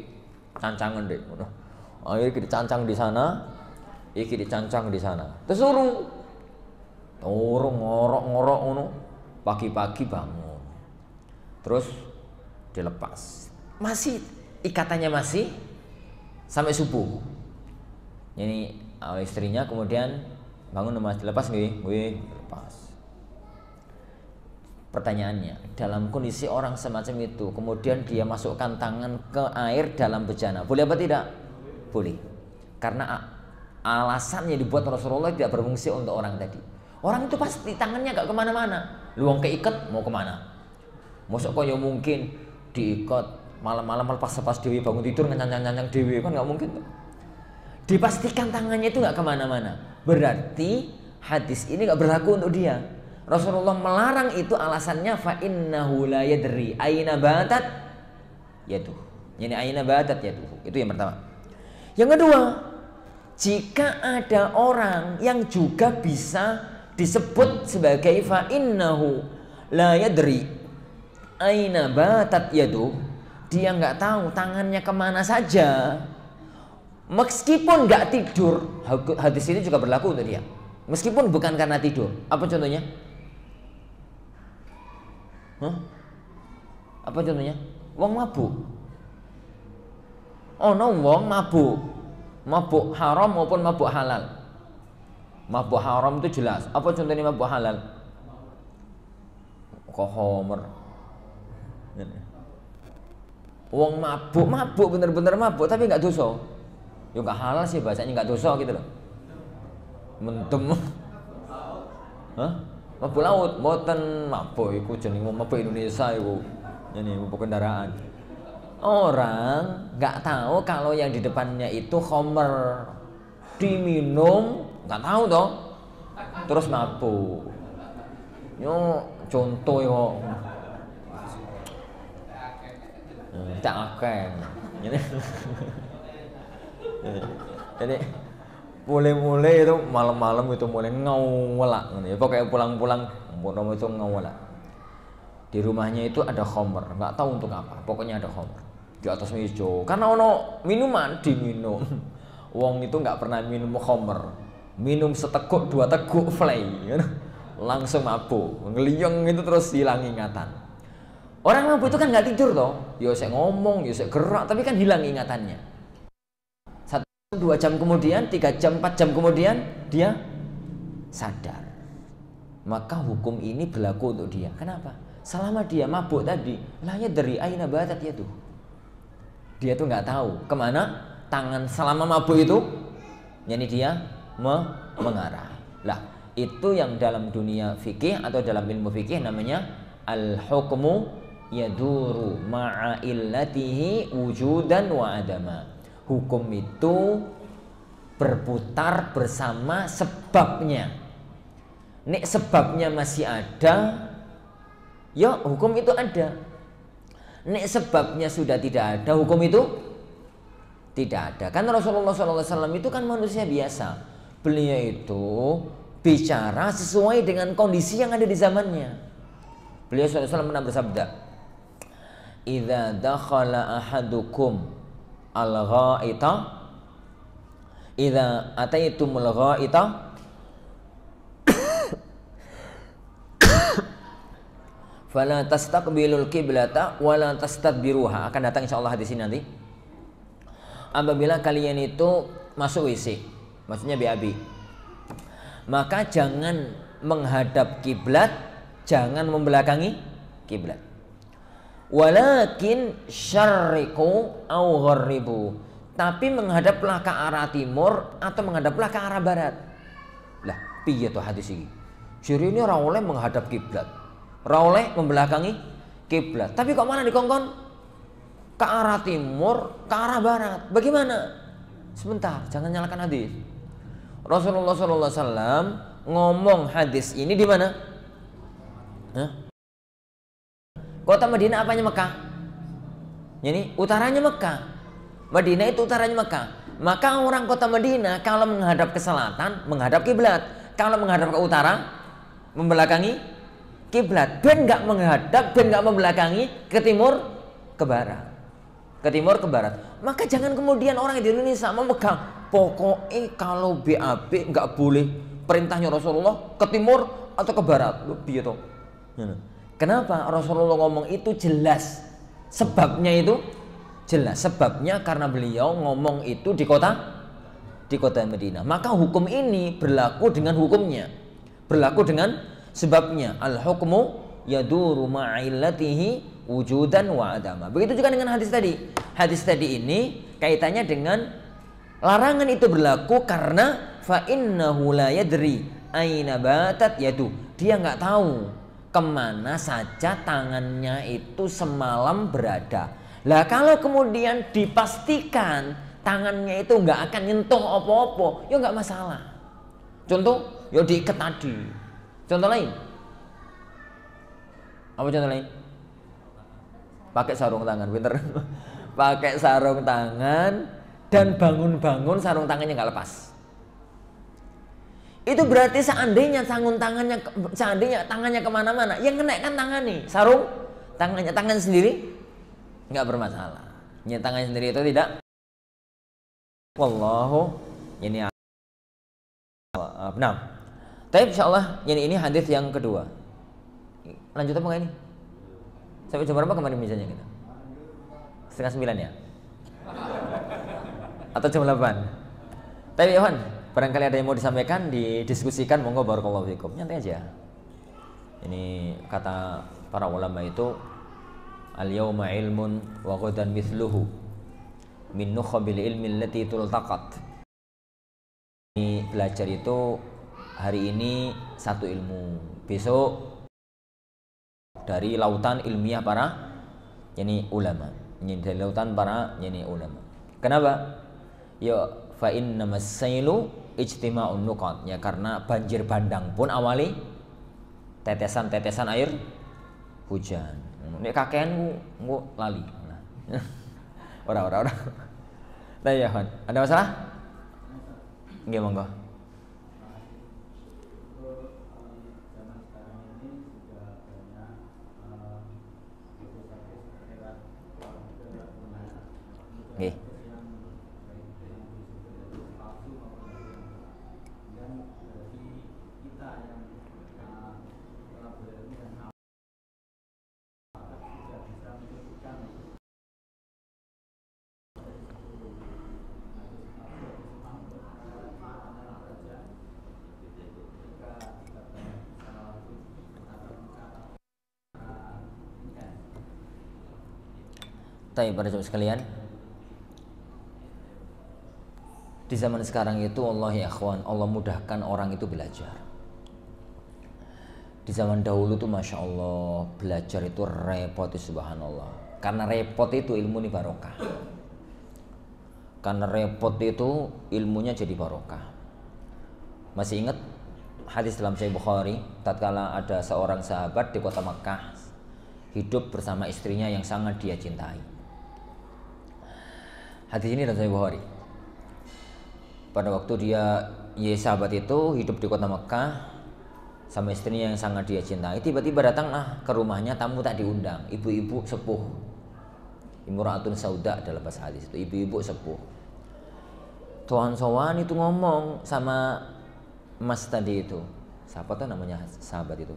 cancangan dek." Akhirnya kita cancang di sana, iki dicancang di sana. Terus turun ngorok ngono. Pagi-pagi bangun, terus dilepas, masih ikatannya masih sampai subuh. Ini oleh istrinya kemudian bangun mas dilepas nggih, lepas. Pertanyaannya, dalam kondisi orang semacam itu kemudian dia masukkan tangan ke air dalam bejana, boleh apa tidak? Boleh, karena alasannya dibuat Rasulullah tidak berfungsi untuk orang tadi. Orang itu pasti tangannya gak kemana-mana. Luang keikat mau kemana? Mosok kok ya mungkin diikat malam-malam pas dewi bangun tidur nyancang dewi, kan nggak mungkin tuh. Dipastikan tangannya itu nggak kemana-mana. Berarti hadis ini nggak berlaku untuk dia. Rasulullah melarang itu alasannya fa innahu la yadri aina batat yaduh. Yani aina batat yaduh. Itu yang pertama. Yang kedua, jika ada orang yang juga bisa disebut sebagai fa innahu la yadri aina batat yaduh, dia nggak tahu tangannya kemana saja, meskipun nggak tidur, hadis ini juga berlaku untuk dia, meskipun bukan karena tidur. Apa contohnya? Apa contohnya? Wong mabuk. Oh no, wong mabuk haram maupun mabuk halal. Mabuk haram itu jelas. Apa contohnya mabuk halal? Khomer. Wong mabuk bener-bener mabuk tapi nggak dosa. Ya nggak halal sih bahasanya, nggak dosa gitu loh. Mentem. Mabuk laut, mboten mabuk iku jeneng mabuk Indonesia iku. Ini mabuk kendaraan. Orang nggak tahu kalau yang di depannya itu khomer, diminum, nggak tahu toh, terus mabuk. Yo contoh yo, tak akeh. Jadi mulai itu malam-malam itu mulai ngawelak, ya pokoknya pulang-pulang mau itu ngawelak. Di rumahnya itu ada khomer, nggak tahu untuk apa, pokoknya ada khomer di atas meja. Karena ono minuman diminum. Wong itu nggak pernah minum khomer, minum seteguk dua teguk fly, langsung mabuk, ngeliyeng itu terus hilang ingatan. Orang mabuk itu kan nggak tidur toh, ya saya ngomong, ya saya gerak, tapi kan hilang ingatannya. 1-2 jam kemudian, 3 jam, 4 jam kemudian dia sadar. Maka hukum ini berlaku untuk dia. Kenapa? Selama dia mabuk tadi, lahnya dari aina batat ya tuh. Dia tuh nggak tahu kemana tangan selama mabuk itu, yani dia mengarah. Lah, itu yang dalam dunia fikih atau dalam ilmu fikih namanya al-hukmu yaduru ma'a illatihi wujudan wa adama. Hukum itu berputar bersama sebabnya. Nek sebabnya masih ada, ya hukum itu ada. Nek sebabnya sudah tidak ada, hukum itu Tidak ada. Kan Rasulullah SAW itu kan manusia biasa. Beliau itu bicara sesuai dengan kondisi yang ada di zamannya. Beliau SAW pernah bersabda, "Idza dakhala ahadukum al-ghaita, idza ataitumul ghaita, fala tastaqbilul qiblata wa la tastadbiruha." Akan datang insyaallah hadis ini nanti. Apabila kalian itu masuk WC, maksudnya BAB, maka jangan menghadap kiblat, jangan membelakangi kiblat. Walakin syarriqu au gharribu, tapi menghadaplah ke arah timur atau menghadaplah ke arah barat. Lah, piye to hadis iki? Jadi ini ora oleh menghadap kiblat, ora oleh membelakangi kiblat. Tapi kok mana dikongkon ke arah timur, ke arah barat? Bagaimana? Sebentar, jangan nyalakan hadis. Rasulullah SAW ngomong hadis ini di mana? Hah? Kota Madinah apanya Mekah? Ini utaranya Mekah. Madinah itu utaranya Mekah. Maka orang kota Madinah kalau menghadap ke selatan menghadap kiblat, kalau menghadap ke utara membelakangi kiblat. Ben nggak menghadap, ben nggak membelakangi ke timur, ke barat. Ke timur, ke barat. Maka jangan kemudian orang di Indonesia memegang, pokoknya kalau BAB nggak boleh, perintahnya Rasulullah ke timur atau ke barat. Loh, piye toh? Kenapa Rasulullah ngomong itu jelas? Sebabnya itu jelas. Sebabnya karena beliau ngomong itu di kota Madinah. Maka hukum ini berlaku dengan hukumnya, berlaku dengan sebabnya. Al hukmu yaduru ma'illatihi wujudan wa adama. Begitu juga dengan hadis tadi. Hadis tadi ini kaitannya dengan larangan itu berlaku karena fa innahu la yadri aina batat yadu. Dia nggak tahu kemana saja tangannya itu semalam berada. Lah kalau kemudian dipastikan tangannya itu nggak akan nyentuh apa-apa, ya nggak masalah. Contoh, ya diikat tadi. Contoh lain. Apa contoh lain? Pakai sarung tangan, pinter. Pakai sarung tangan dan bangun-bangun sarung tangannya nggak lepas. Itu berarti seandainya tangannya kemana-mana, yang kena kan tangan nih, sarung tangannya, tangan sendiri nggak bermasalah. Ya, tangannya sendiri itu tidak. Wallahu ini. Nah, tapi insyaallah ini hadis yang kedua. Lanjut apa nggak ini? Sampai jam berapa kemarin misalnya kita? 8:30 ya? Atau jam 8? Tapi Iwan, barangkali ada yang mau disampaikan, didiskusikan, monggo barakallahu fikum. Nyantai aja. Ini kata para ulama itu, al-yawma ilmun wa ghadan mithluhu min nukhabil ilmi allati tultaqat. Ini belajar itu hari ini satu ilmu, besok dari lautan ilmiah para ulama. Ini dari lautan para ulama. Kenapa? Ya fa innamas sailu ijtima'un nuqat. Ya karena banjir bandang pun awali tetesan-tetesan air hujan. Nek kakean ku lali. Nah. Ora. Nah ya, Han. Ada masalah? Nggih, monggo. Nggih. Baik, para jemaah sekalian, di zaman sekarang itu Allah ya akhwan, Allah mudahkan orang itu belajar. Di zaman dahulu tuh Masya Allah, belajar itu repot, subhanallah. Karena repot itu ilmu ini barokah. Karena repot itu ilmunya jadi barokah. Masih ingat hadis dalam Sahih Bukhari, tatkala ada seorang sahabat di kota Makkah hidup bersama istrinya yang sangat dia cintai. Hadis ini dari Sahih Bukhari. Pada waktu sahabat itu hidup di kota Mekah sama istrinya yang sangat dia cintai, tiba-tiba datanglah ke rumahnya tamu tak diundang, ibu-ibu sepuh. Imra'atun sauda dalam bahasa hadis itu, ibu-ibu sepuh. Tuan Sowan itu ngomong sama Mas tadi itu, siapa tuh namanya sahabat itu?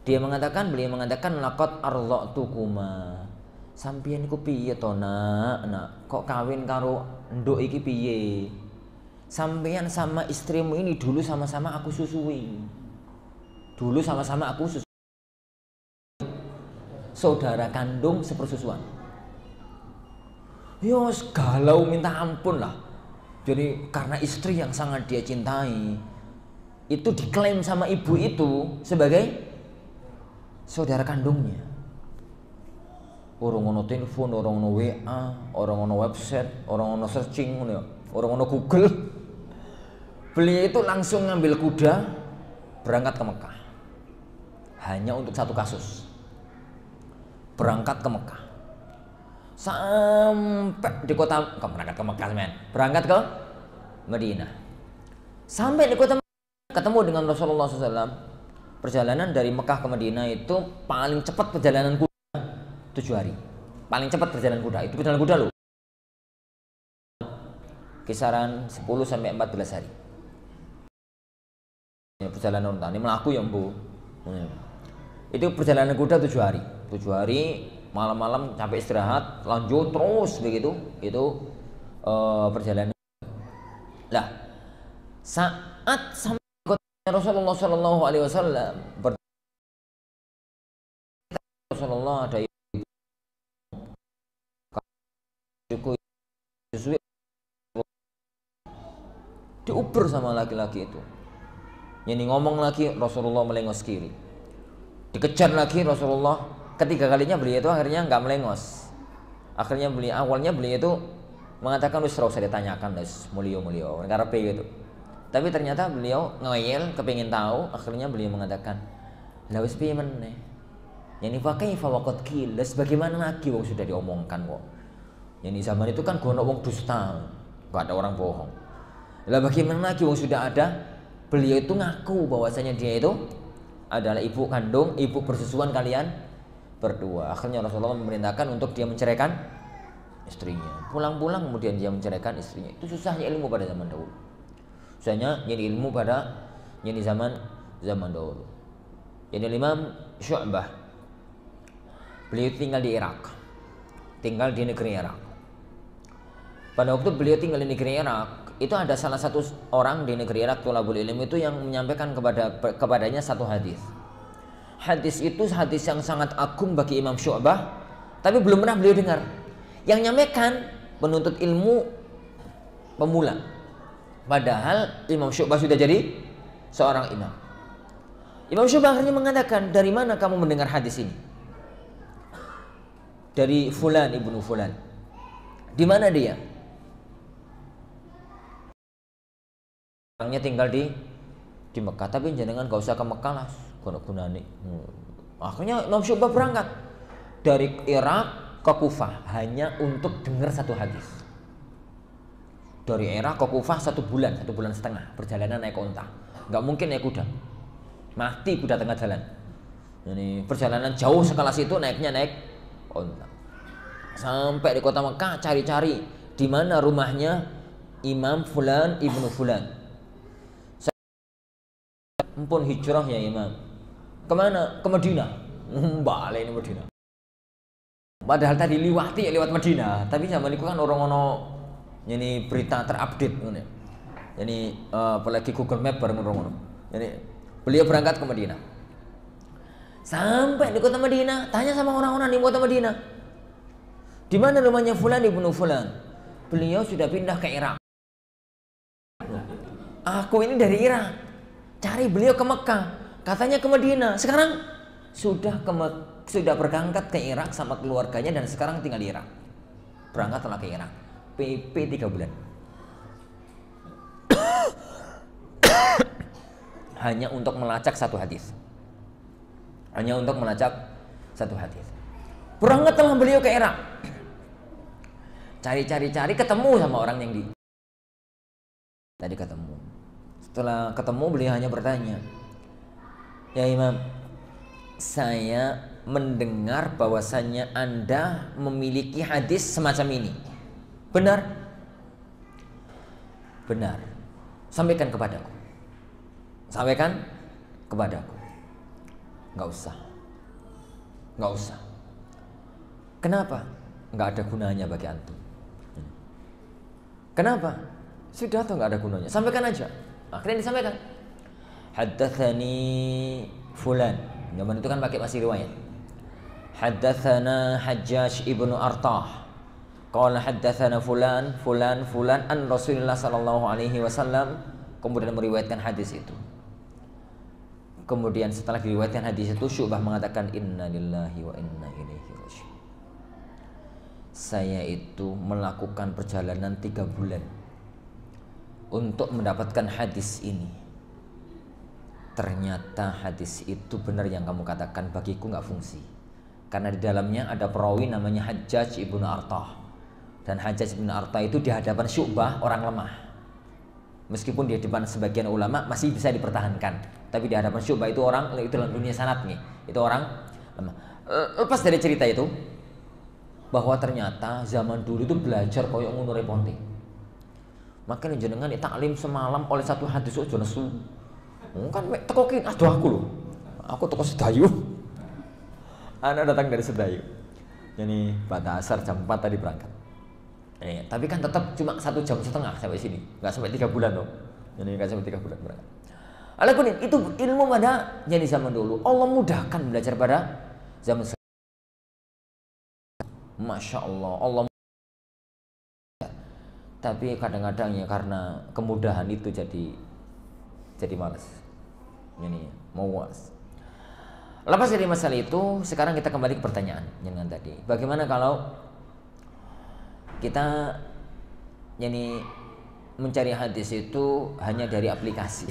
Beliau mengatakan laqad ardha'tukuma. Sampeyan iku piye to, Nak? Kok kawin karo nduk iki piye? Sampeyan sama istrimu ini dulu sama-sama aku susui. Saudara kandung sepersusuan. Yos galau minta ampun lah. Jadi karena istri yang sangat dia cintai itu diklaim sama ibu itu sebagai saudara kandungnya. Orang ono telepon, orang ono WA, orang ono website, orang ono searching, orang ono Google. Beliau itu langsung ngambil kuda berangkat ke Mekah. Hanya untuk satu kasus. Berangkat ke Mekah. Sampai di kota, berangkat ke Mekah, berangkat ke Madinah. Sampai di kota Madinah, ketemu dengan Rasulullah SAW. Perjalanan dari Mekah ke Madinah itu paling cepat perjalanan kuda 7 hari. Paling cepat perjalanan kuda, itu perjalanan kuda loh. Kisaran 10 sampai 14 hari. Perjalanan unta, ini melaku ya Bu. Itu perjalanan kuda 7 hari. 7 hari, malam-malam sampai istirahat, lanjut terus begitu. Itu perjalanan. Lah, saat sampai kota Rasulullah Shallallahu Alaihi Wasallam, Rasulullah ada diuber sama laki-laki itu. Yang ngomong lagi, Rasulullah melengos kiri. Dikejar lagi Rasulullah. Ketiga kalinya beliau itu akhirnya nggak melengos. Awalnya beliau itu mengatakan usah ditanyakan, mulio karepe gitu. Tapi ternyata beliau ngeyel, kepingin tahu. Akhirnya beliau mengatakan, lah wis piye meneh? Yani pakai fawaqat kilas, bagaimana lagi wong sudah diomongkan kok. Yani zaman itu kan gono wong dusta, gak ada orang bohong. Lah bagaimana lagi wong sudah ada? Beliau itu ngaku bahwasanya dia itu adalah ibu kandung, ibu persusuan kalian berdua. Akhirnya Rasulullah memerintahkan untuk dia menceraikan istrinya. Pulang-pulang kemudian dia menceraikan istrinya. Itu susahnya ilmu pada zaman dahulu. Susahnya jadi ilmu pada jadi zaman dahulu. Jadi Imam Syu'bah, beliau tinggal di Irak, tinggal di negeri Irak. Pada waktu beliau tinggal di negeri Irak, itu ada salah satu orang di negeri Irak, thalabul ilm itu, yang menyampaikan kepadanya satu hadis. Hadis itu hadis yang sangat agung bagi Imam Syu'bah, tapi belum pernah beliau dengar. Yang nyampaikan penuntut ilmu pemula. Padahal Imam Syu'bah sudah jadi seorang imam. Imam Syu'bah akhirnya mengatakan, dari mana kamu mendengar hadis ini? Dari Fulan ibnu Fulan. Di mana dia? Orangnya tinggal di Mekah, tapi jangan gak usah ke Mekah lah, guna-gunane. Akhirnya Imam Syu'bah berangkat dari Irak ke Kufah hanya untuk dengar satu hadis. Dari Irak ke Kufah 1 bulan, 1 bulan setengah perjalanan naik unta. Nggak mungkin naik kuda, mati kuda tengah jalan. Jadi perjalanan jauh sekelas itu naiknya naik unta. Sampai di kota Mekah cari-cari di mana rumahnya Imam Fulan ibnu Fulan. Ampun hijrah ya Imam. Kemana? Ke Madinah. Balik ini Madinah. Padahal tadi lewat Madinah, tapi zaman itu kan orang-orang ini berita terupdate nih. Jadi apalagi Google Map bareng orang-orang. Jadi beliau berangkat ke Madinah. Sampai di kota Madinah, tanya sama orang-orang di kota Madinah, di mana rumahnya Fulan ibnu Fulan? Beliau sudah pindah ke Irak. Aku ini dari Irak. Cari beliau ke Mekah, katanya ke Madinah. Sekarang sudah berangkat ke Irak sama keluarganya dan sekarang tinggal di Irak. Berangkatlah ke Irak. PP 3 bulan. Hanya untuk melacak satu hadis. Berangkatlah beliau ke Irak. Cari ketemu sama orang yang tadi ketemu. Setelah ketemu beliau hanya bertanya, "Ya Imam, saya mendengar bahwasannya Anda memiliki hadis semacam ini. Benar?" "Benar." "Sampaikan kepadaku." "Sampaikan kepadaku." Nggak usah. Kenapa? Nggak ada gunanya bagi antum. Kenapa? Sudah atau nggak ada gunanya? Sampaikan aja. Akhirnya disampaikan. Haddatsani fulan. Zaman itu kan pakai masih riwayat. Haddatsana Hajjaj ibnu Artah. Qala haddatsana fulan an Rasulullah sallallahu alaihi wasallam. Kemudian meriwayatkan hadis itu. Kemudian setelah diriwayatkan hadis itu, Syu'bah mengatakan, "Inna lillahi wa inna ilaihi raji'un." Saya itu melakukan perjalanan 3 bulan untuk mendapatkan hadis ini. Ternyata hadis itu benar yang kamu katakan, bagiku nggak fungsi. Karena di dalamnya ada perawi namanya Hajjaj ibnu Artah. Dan Hajjaj ibnu Artah itu di hadapan Syu'bah orang lemah. Meskipun di hadapan sebagian ulama masih bisa dipertahankan, tapi di hadapan Syu'bah itu orang, itu dalam dunia sanad nih, itu orang lemah. Lepas dari cerita itu, bahwa ternyata zaman dulu itu belajar koyo ngono repote. Makanya jenengan taklim semalam oleh satu hadis aja nesu. Kan tekokin aduh aku loh. Aku toko Sedayu. Anak datang dari Sedayu. Jadi pada asar jam 4 tadi berangkat. Tapi kan tetap cuma 1,5 jam sampai sini, nggak sampai 3 bulan dong. Jadi nggak sampai 3 bulan berangkat. Alaikunin itu ilmu pada jadi zaman dulu. Allah mudahkan belajar pada zaman sekarang. Masya Allah, Allah. Tapi kadang-kadang ya karena kemudahan itu jadi malas. Ini mau was. Lepas dari masalah itu, sekarang kita kembali ke pertanyaan yang tadi. Bagaimana kalau kita mencari hadis itu hanya dari aplikasi?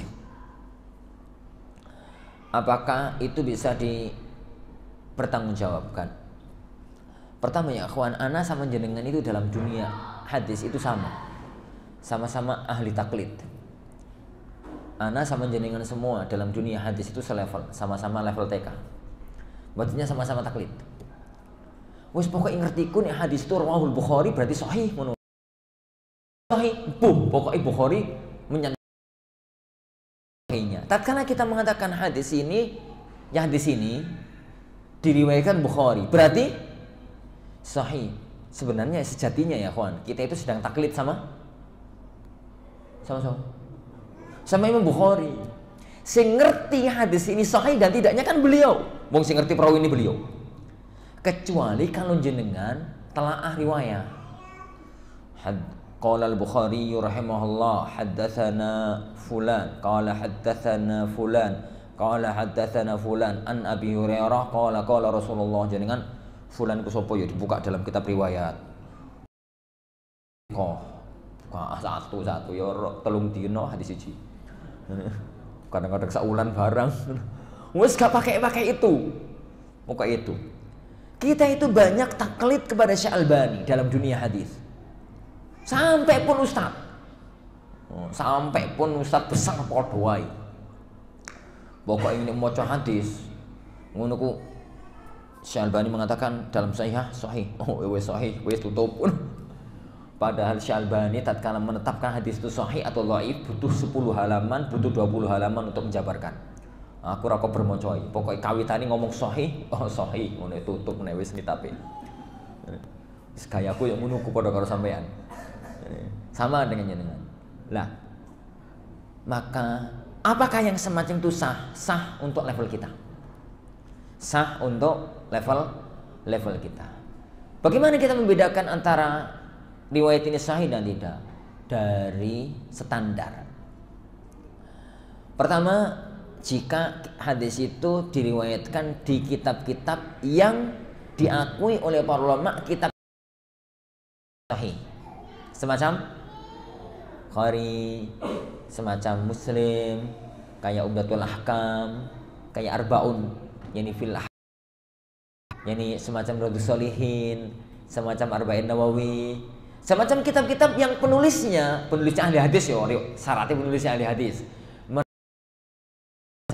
Apakah itu bisa dipertanggungjawabkan? Pertama ya akhwan, ana sama jenengan itu dalam dunia hadis itu sama-sama ahli taklid. Ana sama jenengan semua dalam dunia hadis itu selevel, sama-sama level TK. Maksudnya sama-sama taklid. Wes pokoknya ngertiku nih hadis itu rawahul Bukhari berarti sahih menurut. Sahih, pokoknya Bukhari menyatakannya. Tatkala kita mengatakan hadis ini diriwayatkan Bukhari, berarti sahih. Sebenarnya sejatinya ya kawan, kita itu sedang taklid sama Imam Bukhari. Sing ngerti hadis ini sahih dan tidaknya kan beliau. Wong sing ngerti perawi ini beliau. Kecuali kalau jenengan telaah riwayat. Qala al-Bukhari rahimahullah haddatsana fulan, qala haddatsana fulan, qala haddatsana fulan an Abi Hurairah qala Rasulullah. Jenengan fulan ku sapa ya dibuka dalam kitab riwayat. Satu ya telung dino hadis siji. Kadang-kadang saulan barang. Wes gak pakai itu. Muka itu. Kita itu banyak taklid kepada Syekh Albani dalam dunia hadis. Sampai pun ustaz besar padha wae. Pokoke ini maca hadis ngono ku Syekh Albani mengatakan dalam sahih. Wes sahih, wes tutup. Padahal Syekh Albani tatkala menetapkan hadis itu sahih atau dhaif butuh 10 halaman, butuh 20 halaman untuk menjabarkan. Aku ora kok bermocoi. Pokoke kawitane ngomong sahih, sahih, ngono tutup nek wis nitape. Wis gayaku yo ngono ku padha karo sampean. Sama dengan jenengan. Lah, maka apakah yang semacam itu sah untuk level kita? Sah untuk level kita. Bagaimana kita membedakan antara riwayat ini sahih dan tidak? Dari standar. Pertama, jika hadis itu diriwayatkan di kitab-kitab yang diakui oleh para ulama kitab sahih, semacam Bukhari, semacam Muslim, kayak Umdatul Ahkam, kayak Arbaun, semacam Riyadhus Shalihin, semacam Arba'in Nawawi, Semacam kitab-kitab yang penulisnya ahli hadis ya, syaratnya penulisnya ahli hadis.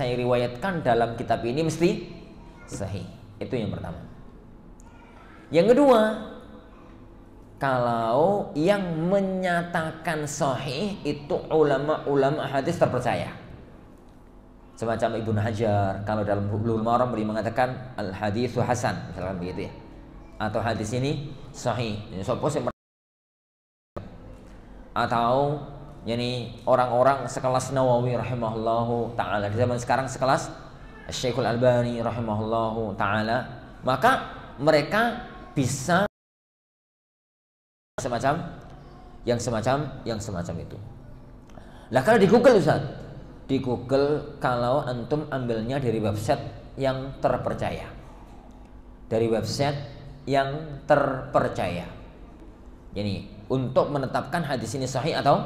Saya riwayatkan dalam kitab ini mesti sahih. Itu yang pertama. Yang kedua, kalau yang menyatakan sahih itu ulama-ulama hadis terpercaya. Semacam Ibnu Hajar, kalau dalam Bulughul Maram beliau mengatakan al haditsu hasan, misalkan begitu ya. Atau hadis ini sahih. Ini atau yani orang-orang sekelas Nawawi rahimahullahu taala, di zaman sekarang sekelas Syekhul Albani rahimahullahu taala, maka mereka bisa semacam itu. Lah kalau di Google Ustaz, di Google kalau antum ambilnya dari website yang terpercaya. Dari website yang terpercaya. Jadi untuk menetapkan hadis ini sahih atau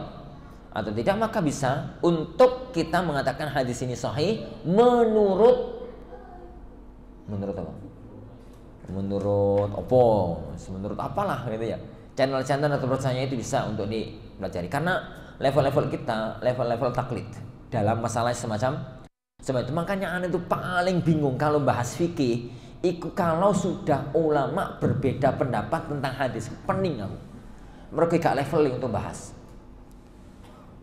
tidak, maka bisa untuk kita mengatakan hadis ini sahih menurut apa? Menurut apalah gitu ya. Channel-channel atau terpercaya itu bisa untuk dipelajari karena level-level kita, level-level taklid dalam masalah semacam itu. Makanya ana itu paling bingung kalau bahas fikih, kalau sudah ulama berbeda pendapat tentang hadis, pening aku. Mereka gak level untuk bahas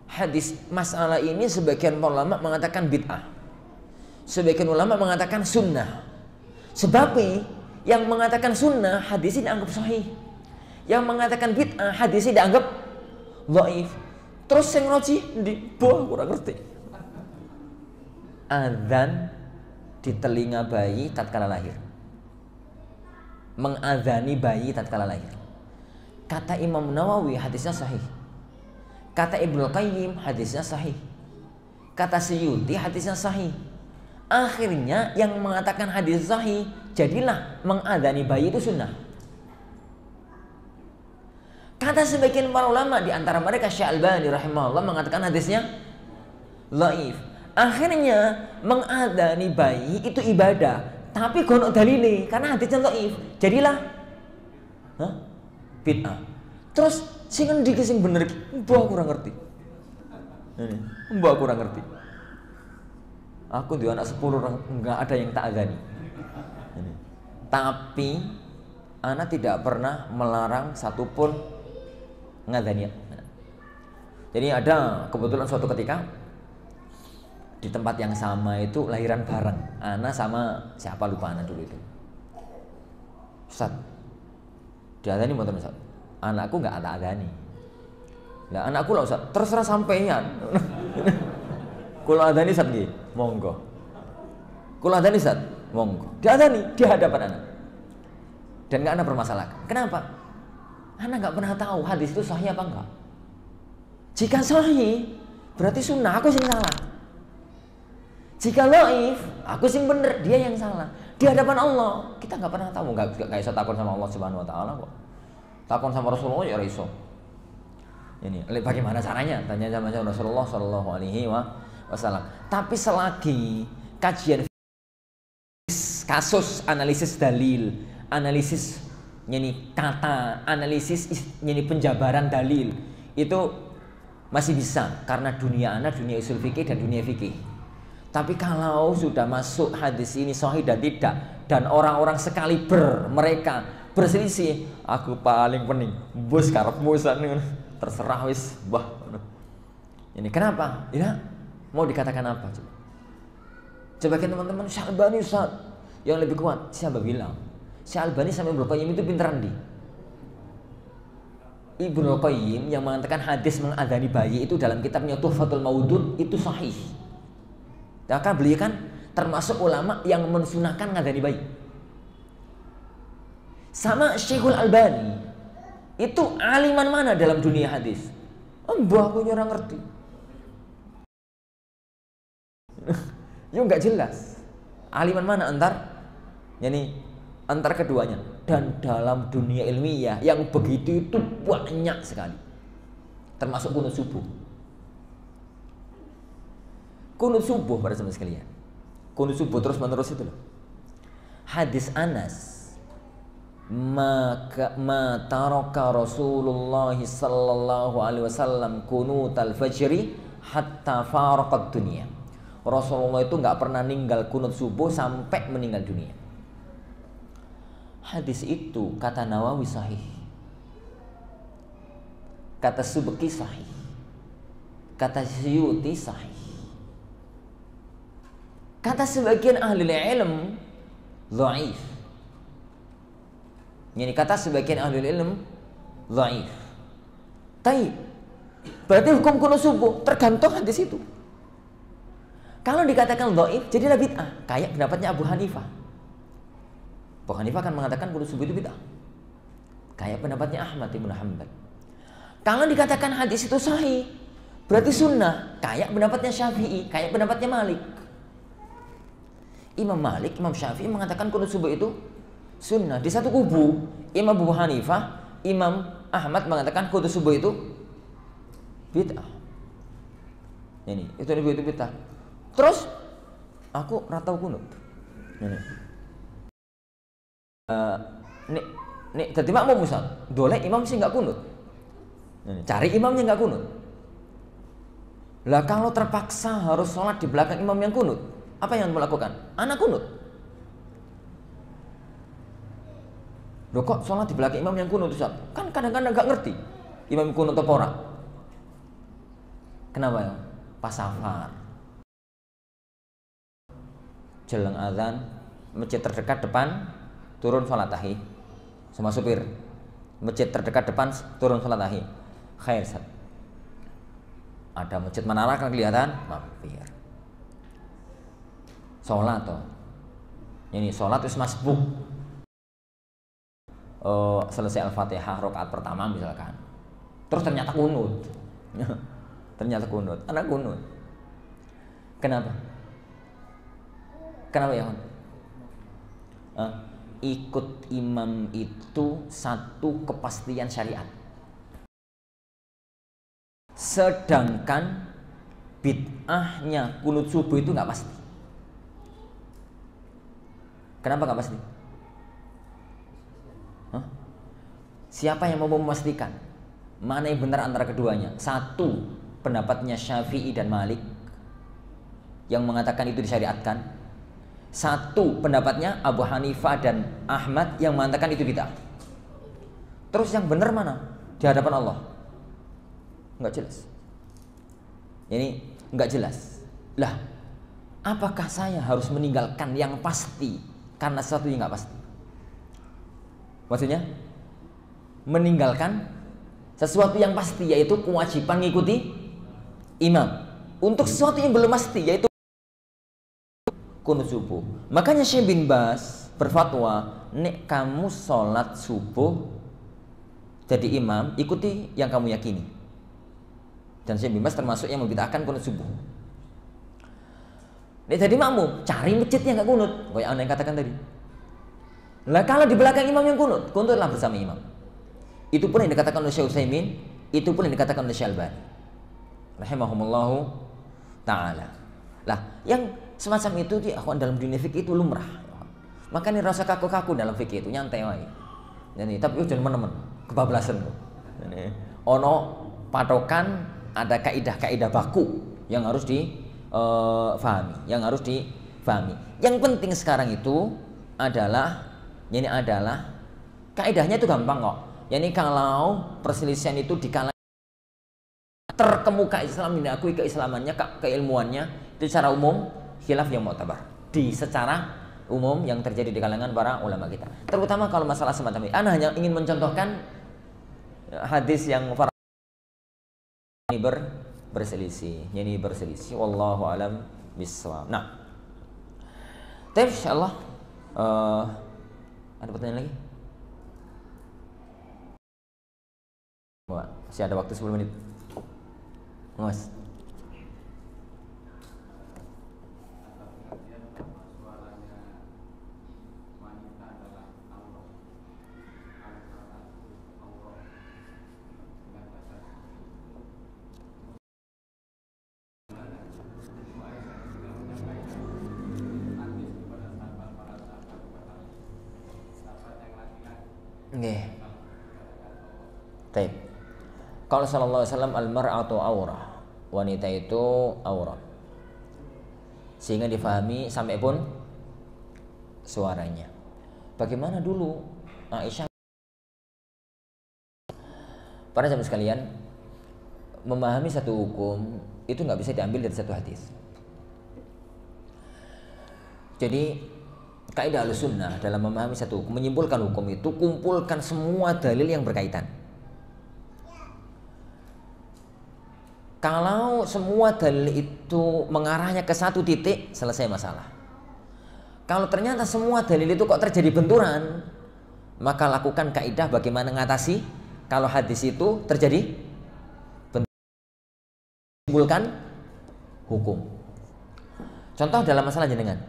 hadis. Masalah ini sebagian ulama mengatakan bid'ah, sebagian ulama mengatakan sunnah. Sebab yang mengatakan sunnah hadis ini dianggap sahih, yang mengatakan bid'ah hadis ini dianggap dhaif. Terus sing roji di bawah kurang ngerti. Adzan di telinga bayi tatkala lahir, mengadzani bayi tatkala lahir. Kata Imam Nawawi hadisnya sahih. Kata Ibnu Qayyim hadisnya sahih. Kata Suyuti hadisnya sahih. Akhirnya yang mengatakan hadis sahih, jadilah mengadzani bayi itu sunnah. Kata sebagian para ulama, di antara mereka Syekh Albani rahimahullah mengatakan hadisnya dhaif. Akhirnya mengadzani bayi itu ibadah, tapi kono dalile karena hadisnya dhaif, jadilah bid'ah. Terus sing endi sing bener iki? Mbah kurang ngerti. Mbah kurang ngerti. Aku di anak 10 orang enggak ada yang tak adzani. Tapi ana tidak pernah melarang satupun ngadzani. Jadi ada kebetulan suatu ketika di tempat yang sama itu lahiran bareng. Ana sama siapa lupa ana dulu itu. Ustaz, diadzani mboten Ustaz? Anakku enggak ada adzani. Lah anakku lah Ustaz, terserah sampeyan. Kula adzani Ustaz nggih, monggo. Kula adzani Ustaz, monggo. Diadzani di hadapan anak. Dan enggak ada permasalahan. Kenapa? Anak enggak pernah tahu hadis itu sahih apa enggak. Jika sahih, berarti sunnah, aku sing salah. Jika dhaif, aku sing bener, dia yang salah. Di hadapan Allah, kita enggak pernah tahu, enggak bisa takut sama Allah Subhanahu wa taala kok. Takut sama Rasulullah ya iso. Ini bagaimana caranya? Tanya sama Rasulullah sallallahu alaihi wasallam. Tapi selagi kajian kasus, analisis dalil, analisis kata, analisis penjabaran dalil itu masih bisa karena dunia usul fikih dan dunia fikih. Tapi kalau sudah masuk hadis ini sahih dan tidak, dan orang-orang sekaliber mereka berselisih, aku paling pening bos karepmu terserah wis bah. Ini kenapa? Ya, mau dikatakan apa coba? Coba teman-teman Syekh Albani Ustaz yang lebih kuat. Siapa bilang? Syekh Albani sama Ibnu Qayyim itu pinteran di. Ibnu Qayyim yang mengatakan hadis mengadzani bayi itu dalam kitabnya Tuhfatul Maudud itu sahih. Maka beliau kan termasuk ulama yang mensunahkan ngadani bayi. Sama Syekhul Albani itu aliman mana dalam dunia hadis? Mbah aku ora ngerti. Ya enggak jelas. Aliman mana antar keduanya. Dan dalam dunia ilmiah yang begitu itu banyak sekali. Termasuk kunut subuh. Kunut subuh pada teman sekalian. Kunut subuh terus menerus itu loh. Hadis Anas maka ma taraka Rasulullah sallallahu alaihi wasallam kunutal fajri hatta faraqat dunia. Rasulullah itu nggak pernah ninggal kunut subuh sampai meninggal dunia. Hadis itu kata Nawawi sahih, kata Subki sahih, kata Syuuti sahih, kata sebagian ahli ilm dhaif. Ini kata sebagian ahli ilm dhaif. Taib. Berarti hukum kunut subuh tergantung hadis itu. Kalau dikatakan dhaif, jadilah bid'ah. Kayak pendapatnya Abu Hanifah. Abu Hanifah akan mengatakan kunut subuh itu bid'ah. Kayak pendapatnya Ahmad bin Hanbal. Kalau dikatakan hadis itu sahih, berarti sunnah. Kayak pendapatnya Syafi'i, kayak pendapatnya Malik. Imam Malik, Imam Syafi'i mengatakan kunut subuh itu sunnah. Di satu kubu, Imam Abu Hanifah, Imam Ahmad mengatakan kunut subuh itu bid'ah. Ini, itu bid'ah. Terus aku ratau kunut. Nih, jadi makmum misal, doleh imam sih nggak kunut. Cari imamnya nggak kunut. Lah kalau terpaksa harus sholat di belakang imam yang kunut, apa yang melakukan? Anak kunut. Loh kok sholat di belakang imam yang kunut Ustaz? Kan kadang-kadang nggak ngerti imam kunut atau ora. Kenapa ya? Pas safar, jelang azan, masjid terdekat depan turun sholat tahi sama supir. Masjid terdekat depan turun sholat tahi. Khair Ustaz. Ada masjid menara kan kelihatan, mampir. Sholat toh. Ini sholat terus masbuk. Selesai Al-Fatihah rakaat pertama misalkan. Terus ternyata kunut. Ternyata kunut, anak kunut. Kenapa? Kenapa ya? Ikut imam itu satu kepastian syariat. Sedangkan bid'ahnya kunut subuh itu nggak pasti. Kenapa nggak pasti? Siapa yang mau memastikan mana yang benar antara keduanya? Satu, pendapatnya Syafi'i dan Malik yang mengatakan itu disyariatkan. Satu, pendapatnya Abu Hanifah dan Ahmad yang mengatakan itu bid'ah. Terus yang benar mana? Di hadapan Allah? Enggak jelas. Ini enggak jelas. Lah, apakah saya harus meninggalkan yang pasti karena sesuatu yang enggak pasti? Maksudnya meninggalkan sesuatu yang pasti, yaitu kewajiban mengikuti imam. Untuk sesuatu yang belum pasti, yaitu kunut subuh. Makanya Syekh bin Baz berfatwa, nek kamu sholat subuh jadi imam, ikuti yang kamu yakini. Dan Syekh bin Baz termasuk yang membid'ahkan kunut subuh. Nek jadi makmum, cari masjid yang gak kunut, kayak anda yang katakan tadi. Lah kalau di belakang imam yang kunutlah bersama imam. Itu pun yang dikatakan oleh Syekh Utsaimin, itu pun yang dikatakan oleh Syekh Albani rahimahumullahu ta'ala. Lah, yang semacam itu di akhwan dalam dunia fikih itu lumrah. Makanya rasa kaku-kaku dalam fikih itu nyantai wae. Jadi tapi jangan menemen kebablasan tuh. Ono patokan, ada kaidah-kaidah baku yang harus difahami, Yang penting sekarang itu adalah kaidahnya itu gampang kok. Yani kalau perselisihan itu di kalangan terkemuka Islam, diakui keislamannya, keilmuannya, itu secara umum khilaf yang mu'tabar. Secara umum yang terjadi di kalangan para ulama kita. Terutama kalau masalah semacam ini. Ana hanya ingin mencontohkan hadis yang para ini berselisih. Wallahu alam bissawab. Nah, insyaallah ada pertanyaan lagi? Wah, masih ada waktu 10 menit. Mas. Nggih. Baik. Qala sallallahu alaihi wasallam al-mar'atu aurah. Wanita itu aurat. Sehingga difahami sampai pun suaranya. Bagaimana dulu Aisyah? Para jamaah sekalian, memahami satu hukum itu nggak bisa diambil dari satu hadis. Jadi kaidah Ahlussunnah dalam memahami satu hukum, menyimpulkan hukum itu, kumpulkan semua dalil yang berkaitan. Kalau semua dalil itu mengarahnya ke satu titik, selesai masalah. Kalau ternyata semua dalil itu kok terjadi benturan, maka lakukan kaidah bagaimana mengatasi kalau hadis itu terjadi benturan, menimbulkan hukum. Contoh dalam masalah jenengan,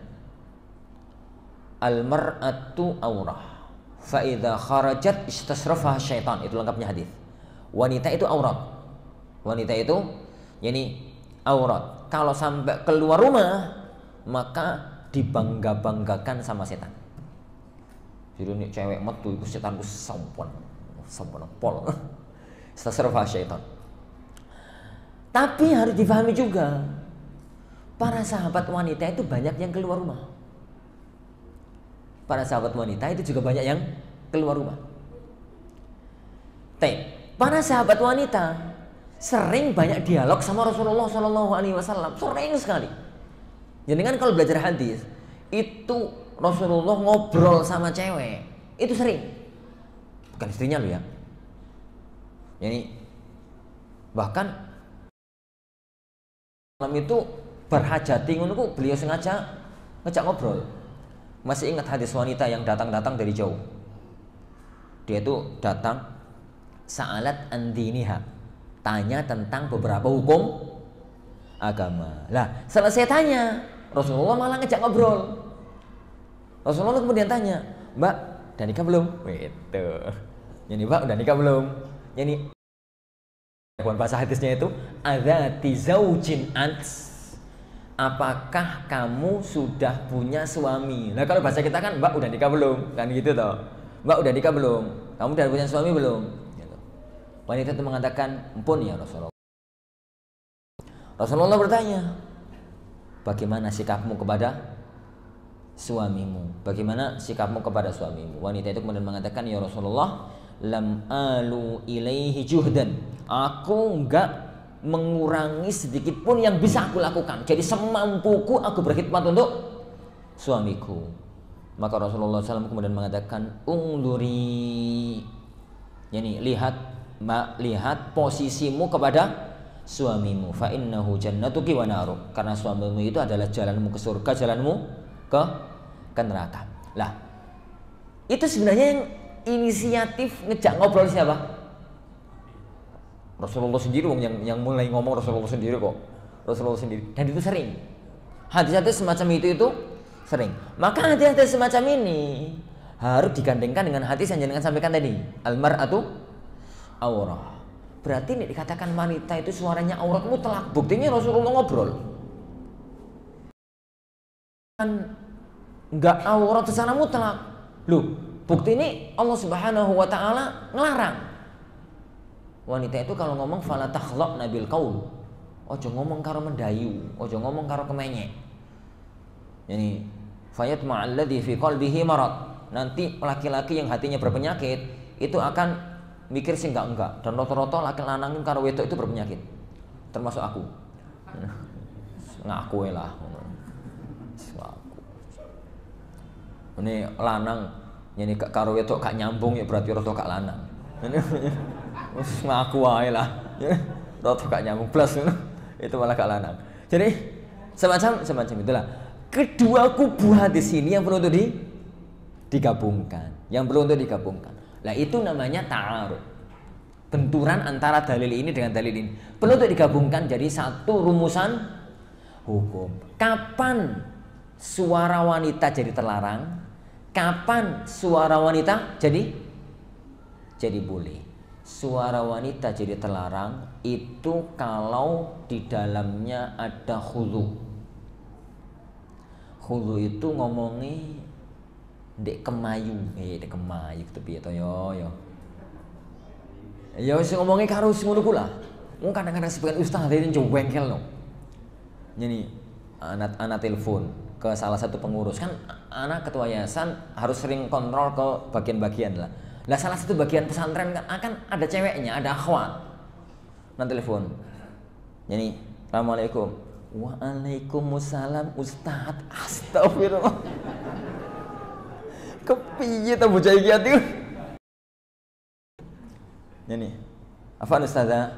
al-mar'atu aurah, fa idza kharajat istasrafaha syaitan, itu lengkapnya hadis. Wanita itu aurat. Wanita itu aurat. Kalau sampai keluar rumah, maka dibangga-banggakan sama setan. Jadi ini cewek metu itu setanku sampun pol. Istasrafaha syaitan. Tapi harus difahami juga, para sahabat wanita itu banyak yang keluar rumah. Para sahabat wanita itu juga banyak yang keluar rumah. Para sahabat wanita sering banyak dialog sama Rasulullah SAW, sering sekali. Jadi kan kalau belajar hadis itu Rasulullah ngobrol sama cewek itu sering, bukan istrinya loh ya. Jadi bahkan malam itu berhajati ngono, beliau sengaja ngejak ngobrol. Masih ingat hadis wanita yang datang dari jauh? Dia itu datang sa'alat andiniha, tanya tentang beberapa hukum agama. Lah, selesai tanya, Rasulullah malah ngejak ngobrol. Rasulullah kemudian tanya, "Mbak, udah nikah belum?" Gitu. Jadi, "Mbak, udah nikah belum?" Jadi bahasa hadisnya itu adzati zaujin ants. Apakah kamu sudah punya suami? Nah, kalau bahasa kita kan, "Mbak, udah nikah belum?" Kan gitu toh. "Mbak, udah nikah belum? Kamu udah punya suami belum?" Gitu. Wanita itu mengatakan, "Ampun ya Rasulullah." Rasulullah bertanya, "Bagaimana sikapmu kepada suamimu? Bagaimana sikapmu kepada suamimu?" Wanita itu kemudian mengatakan, "Ya Rasulullah, lam alu ilaihi juhdan." Aku enggak mengurangi sedikit pun yang bisa aku lakukan. Jadi semampuku aku berkhidmat untuk suamiku. Maka Rasulullah SAW kemudian mengatakan, "Ungduri." Yani lihat posisimu kepada suamimu. Fa innahu jannatuki wa naruk. Karena suamimu itu adalah jalanmu ke surga, jalanmu ke neraka. Lah, itu sebenarnya yang inisiatif ngejak ngobrol siapa? Rasulullah sendiri, yang mulai ngomong Rasulullah sendiri kok. Rasulullah sendiri. Dan itu sering. Hadis-hadis semacam itu sering. Maka hadis-hadis semacam ini harus digandengkan dengan hadis yang jenengan sampaikan tadi. Al-mar'atu aurah. Berarti ini dikatakan wanita itu suaranya aurat mutlak. Buktinya Rasulullah ngobrol. Kan enggak aurat secara mutlak. Loh, bukti ini Allah Subhanahu wa taala ngelarang. Wanita itu kalau ngomong fala takhlaqna bil qaul. Ojo ngomong karo mendayu, ojo ngomong karo kemenyek. Yani fayatma alladhi fi qalbihi marad. Nanti laki-laki yang hatinya berpenyakit itu akan mikir sih enggak. Dan rata-rata laki lanang karo wedok itu berpenyakit. Termasuk aku. Ngaku lah. Ini lanang yani karo wedok gak nyambung ya berarti rata gak lanang. Ngaku wae lah. Rata gak nyambung plus itu malah gak lanang. Jadi semacam itulah. Kedua kubu hadis ini yang perlu untuk digabungkan. Yang perlu untuk digabungkan. Lah itu namanya ta'arud. Benturan antara dalil ini dengan dalil ini. Perlu untuk digabungkan jadi satu rumusan hukum. Kapan suara wanita jadi terlarang? Kapan suara wanita jadi boleh? Suara wanita jadi terlarang itu kalau di dalamnya ada khulu. Khulu itu ngomongi Dek Kemayu, dek Kemayu gitu piye to yo. Ya wis ngomongi karo sing ngono ku lah. Wong kadang-kadang sebagian ustaz ini jowengkel no. Jadi anak telepon ke salah satu pengurus kan anak ketua yayasan harus sering kontrol ke bagian-bagian lah. Lah salah satu bagian pesantren kan akan ada ceweknya, ada akhwat. Nanti telepon. Jadi, assalamualaikum. Waalaikumsalam Ustaz. Astagfirullah. Kepiye ta bocah iki ati? Jadi, apa Ustazah?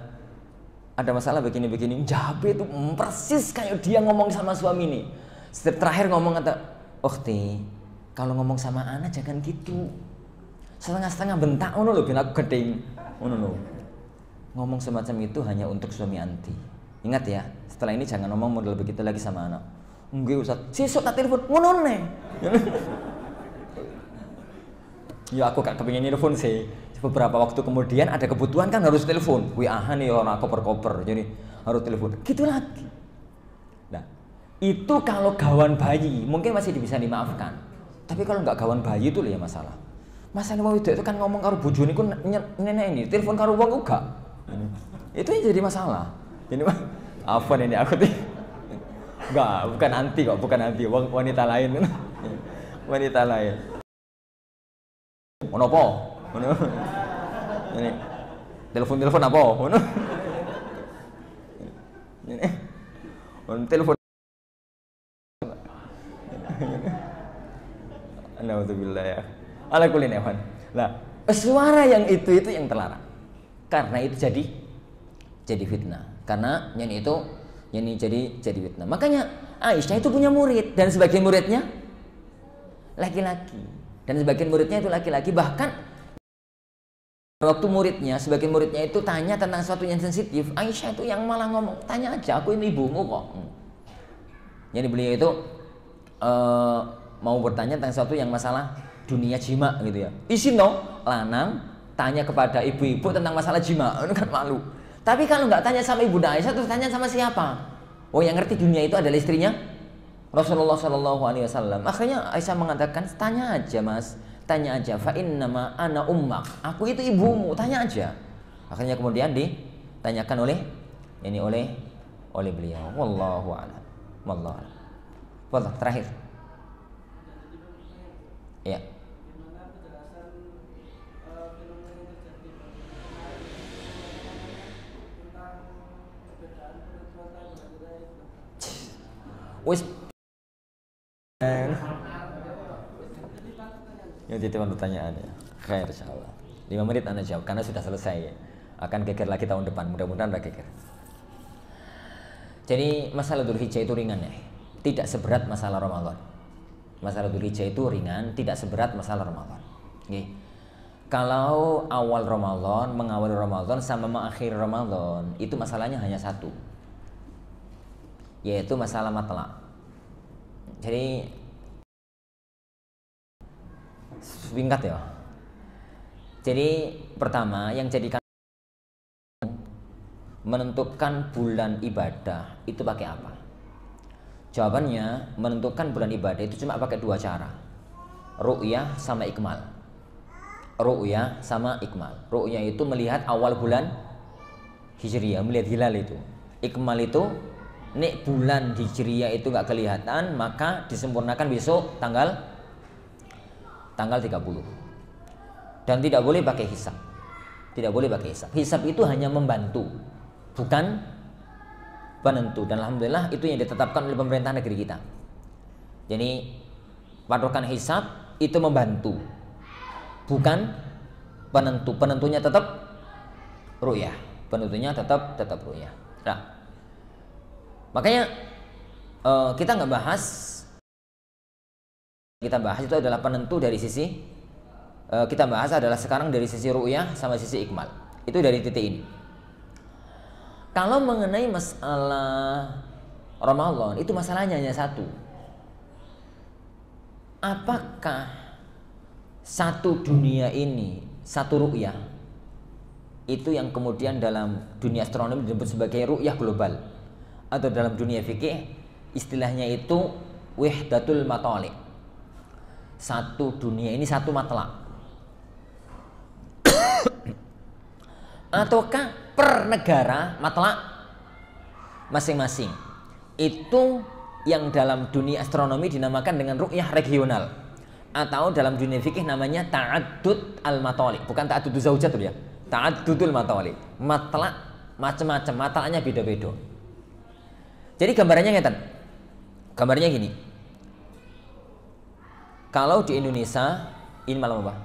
Ada masalah begini-begini. Jabe itu persis kayak dia ngomong sama suami nih. Setiap terakhir ngomong kata, "Ukhti, kalau ngomong sama anak jangan gitu. Setengah-setengah bentak ngono lho ben aku gedeng." Ngono lho. Ngomong semacam itu hanya untuk suami anti. Ingat ya, setelah ini jangan ngomong model begitu lagi sama anak. Nggih Ustaz, sesuk tak telepon ngono ne. Ya aku gak kepengin telepon sih. Beberapa waktu kemudian ada kebutuhan kan harus telepon. WA-an nih orang koper-koper. Jadi harus telepon. Gitu lagi. Nah, itu kalau gawan bayi mungkin masih bisa dimaafkan. Tapi kalau nggak gawan bayi itu ya masalah. Masalah mau itu kan ngomong karo bojone ku nenek ini, telepon karo wong uga. Itu yang jadi masalah. Jadi apa ini aku tuh? Enggak, bukan anti kok, bukan anti. Wanita lain. Wanita lain. Ono apa? Ono. Ini telepon apa? Ono. Ini. On telepon. Alhamdulillah ya. Ala kulli nafan. Lah, suara yang itu yang terlarang. Karena itu jadi fitnah. Karena yang itu jadi fitnah. Makanya Aisyah itu punya murid dan sebagian muridnya laki-laki. Dan sebagian muridnya itu laki-laki, bahkan waktu sebagian muridnya itu tanya tentang sesuatu yang sensitif, Aisyah itu yang malah ngomong, "Tanya aja, aku ini ibumu kok." Jadi beliau itu mau bertanya tentang sesuatu yang masalah dunia jima gitu ya. Isin dong, lanang tanya kepada ibu-ibu tentang masalah jima, itu kan malu. Tapi kalau nggak tanya sama Ibu Aisyah, terus tanya sama siapa? Oh, yang ngerti dunia itu adalah istrinya Rasulullah Shallallahu Alaihi Wasallam. Akhirnya Aisyah mengatakan, "Tanya aja mas, tanya aja. Fa innama ana ummak. Aku itu ibumu. Tanya aja." Akhirnya kemudian ditanyakan oleh beliau. Wallahu a'lam. Wallahu a'lam. Wallah, terakhir. Ya. Wis ya titipan pertanyaan ya. Khair insyaallah. 5 menit Anda jawab karena sudah selesai ya. Akan geger lagi tahun depan, mudah-mudahan udah geger. Jadi masalah Dzulhijjah itu ringan ya. Tidak seberat masalah Ramadan. Masalah Dzulhijjah itu ringan, tidak seberat masalah Ramadan. Oke. Kalau awal Ramadan, mengawali Ramadan sama mengakhiri Ramadan, itu masalahnya hanya satu. Yaitu masalah matla. Jadi singkat ya. Jadi pertama yang jadikan menentukan bulan ibadah itu pakai apa? Jawabannya, menentukan bulan ibadah itu cuma pakai 2 cara. Ru'yah sama ikmal. Ru'yah sama ikmal. Ru'yah itu melihat awal bulan Hijriyah, melihat hilal itu. Ikmal itu nek bulan Hijriyah itu nggak kelihatan, maka disempurnakan besok tanggal 30. Dan tidak boleh pakai hisab. Tidak boleh pakai hisab. Hisab itu hanya membantu, bukan penentu. Dan alhamdulillah itu yang ditetapkan oleh pemerintah negeri kita. Jadi patokan hisab itu membantu, bukan penentu. Penentunya tetap ru'yah. Penentunya tetap ru'yah. Nah, makanya kita nggak bahas. Kita bahas itu adalah penentu dari sisi kita bahas adalah sekarang dari sisi ru'yah sama sisi ikmal. Itu dari titik ini. Kalau mengenai masalah Ramadan, itu masalahnya hanya satu. Apakah satu dunia ini, satu ru'yah, itu yang kemudian dalam dunia astronomi disebut sebagai ru'yah global, atau dalam dunia fikih istilahnya itu wahdatul matali'. satu dunia ini satu matlak, ataukah per negara matlak masing-masing. Itu yang dalam dunia astronomi dinamakan dengan ru'yah regional, atau dalam dunia fikih namanya ta'addud al-matali, bukan ta'addud zaujat ya, ta'addudul matali, matlak macam-macam, matlaknya beda-beda. Jadi gambarannya ngeten, gambarnya gini, kalau di Indonesia ini malam apa?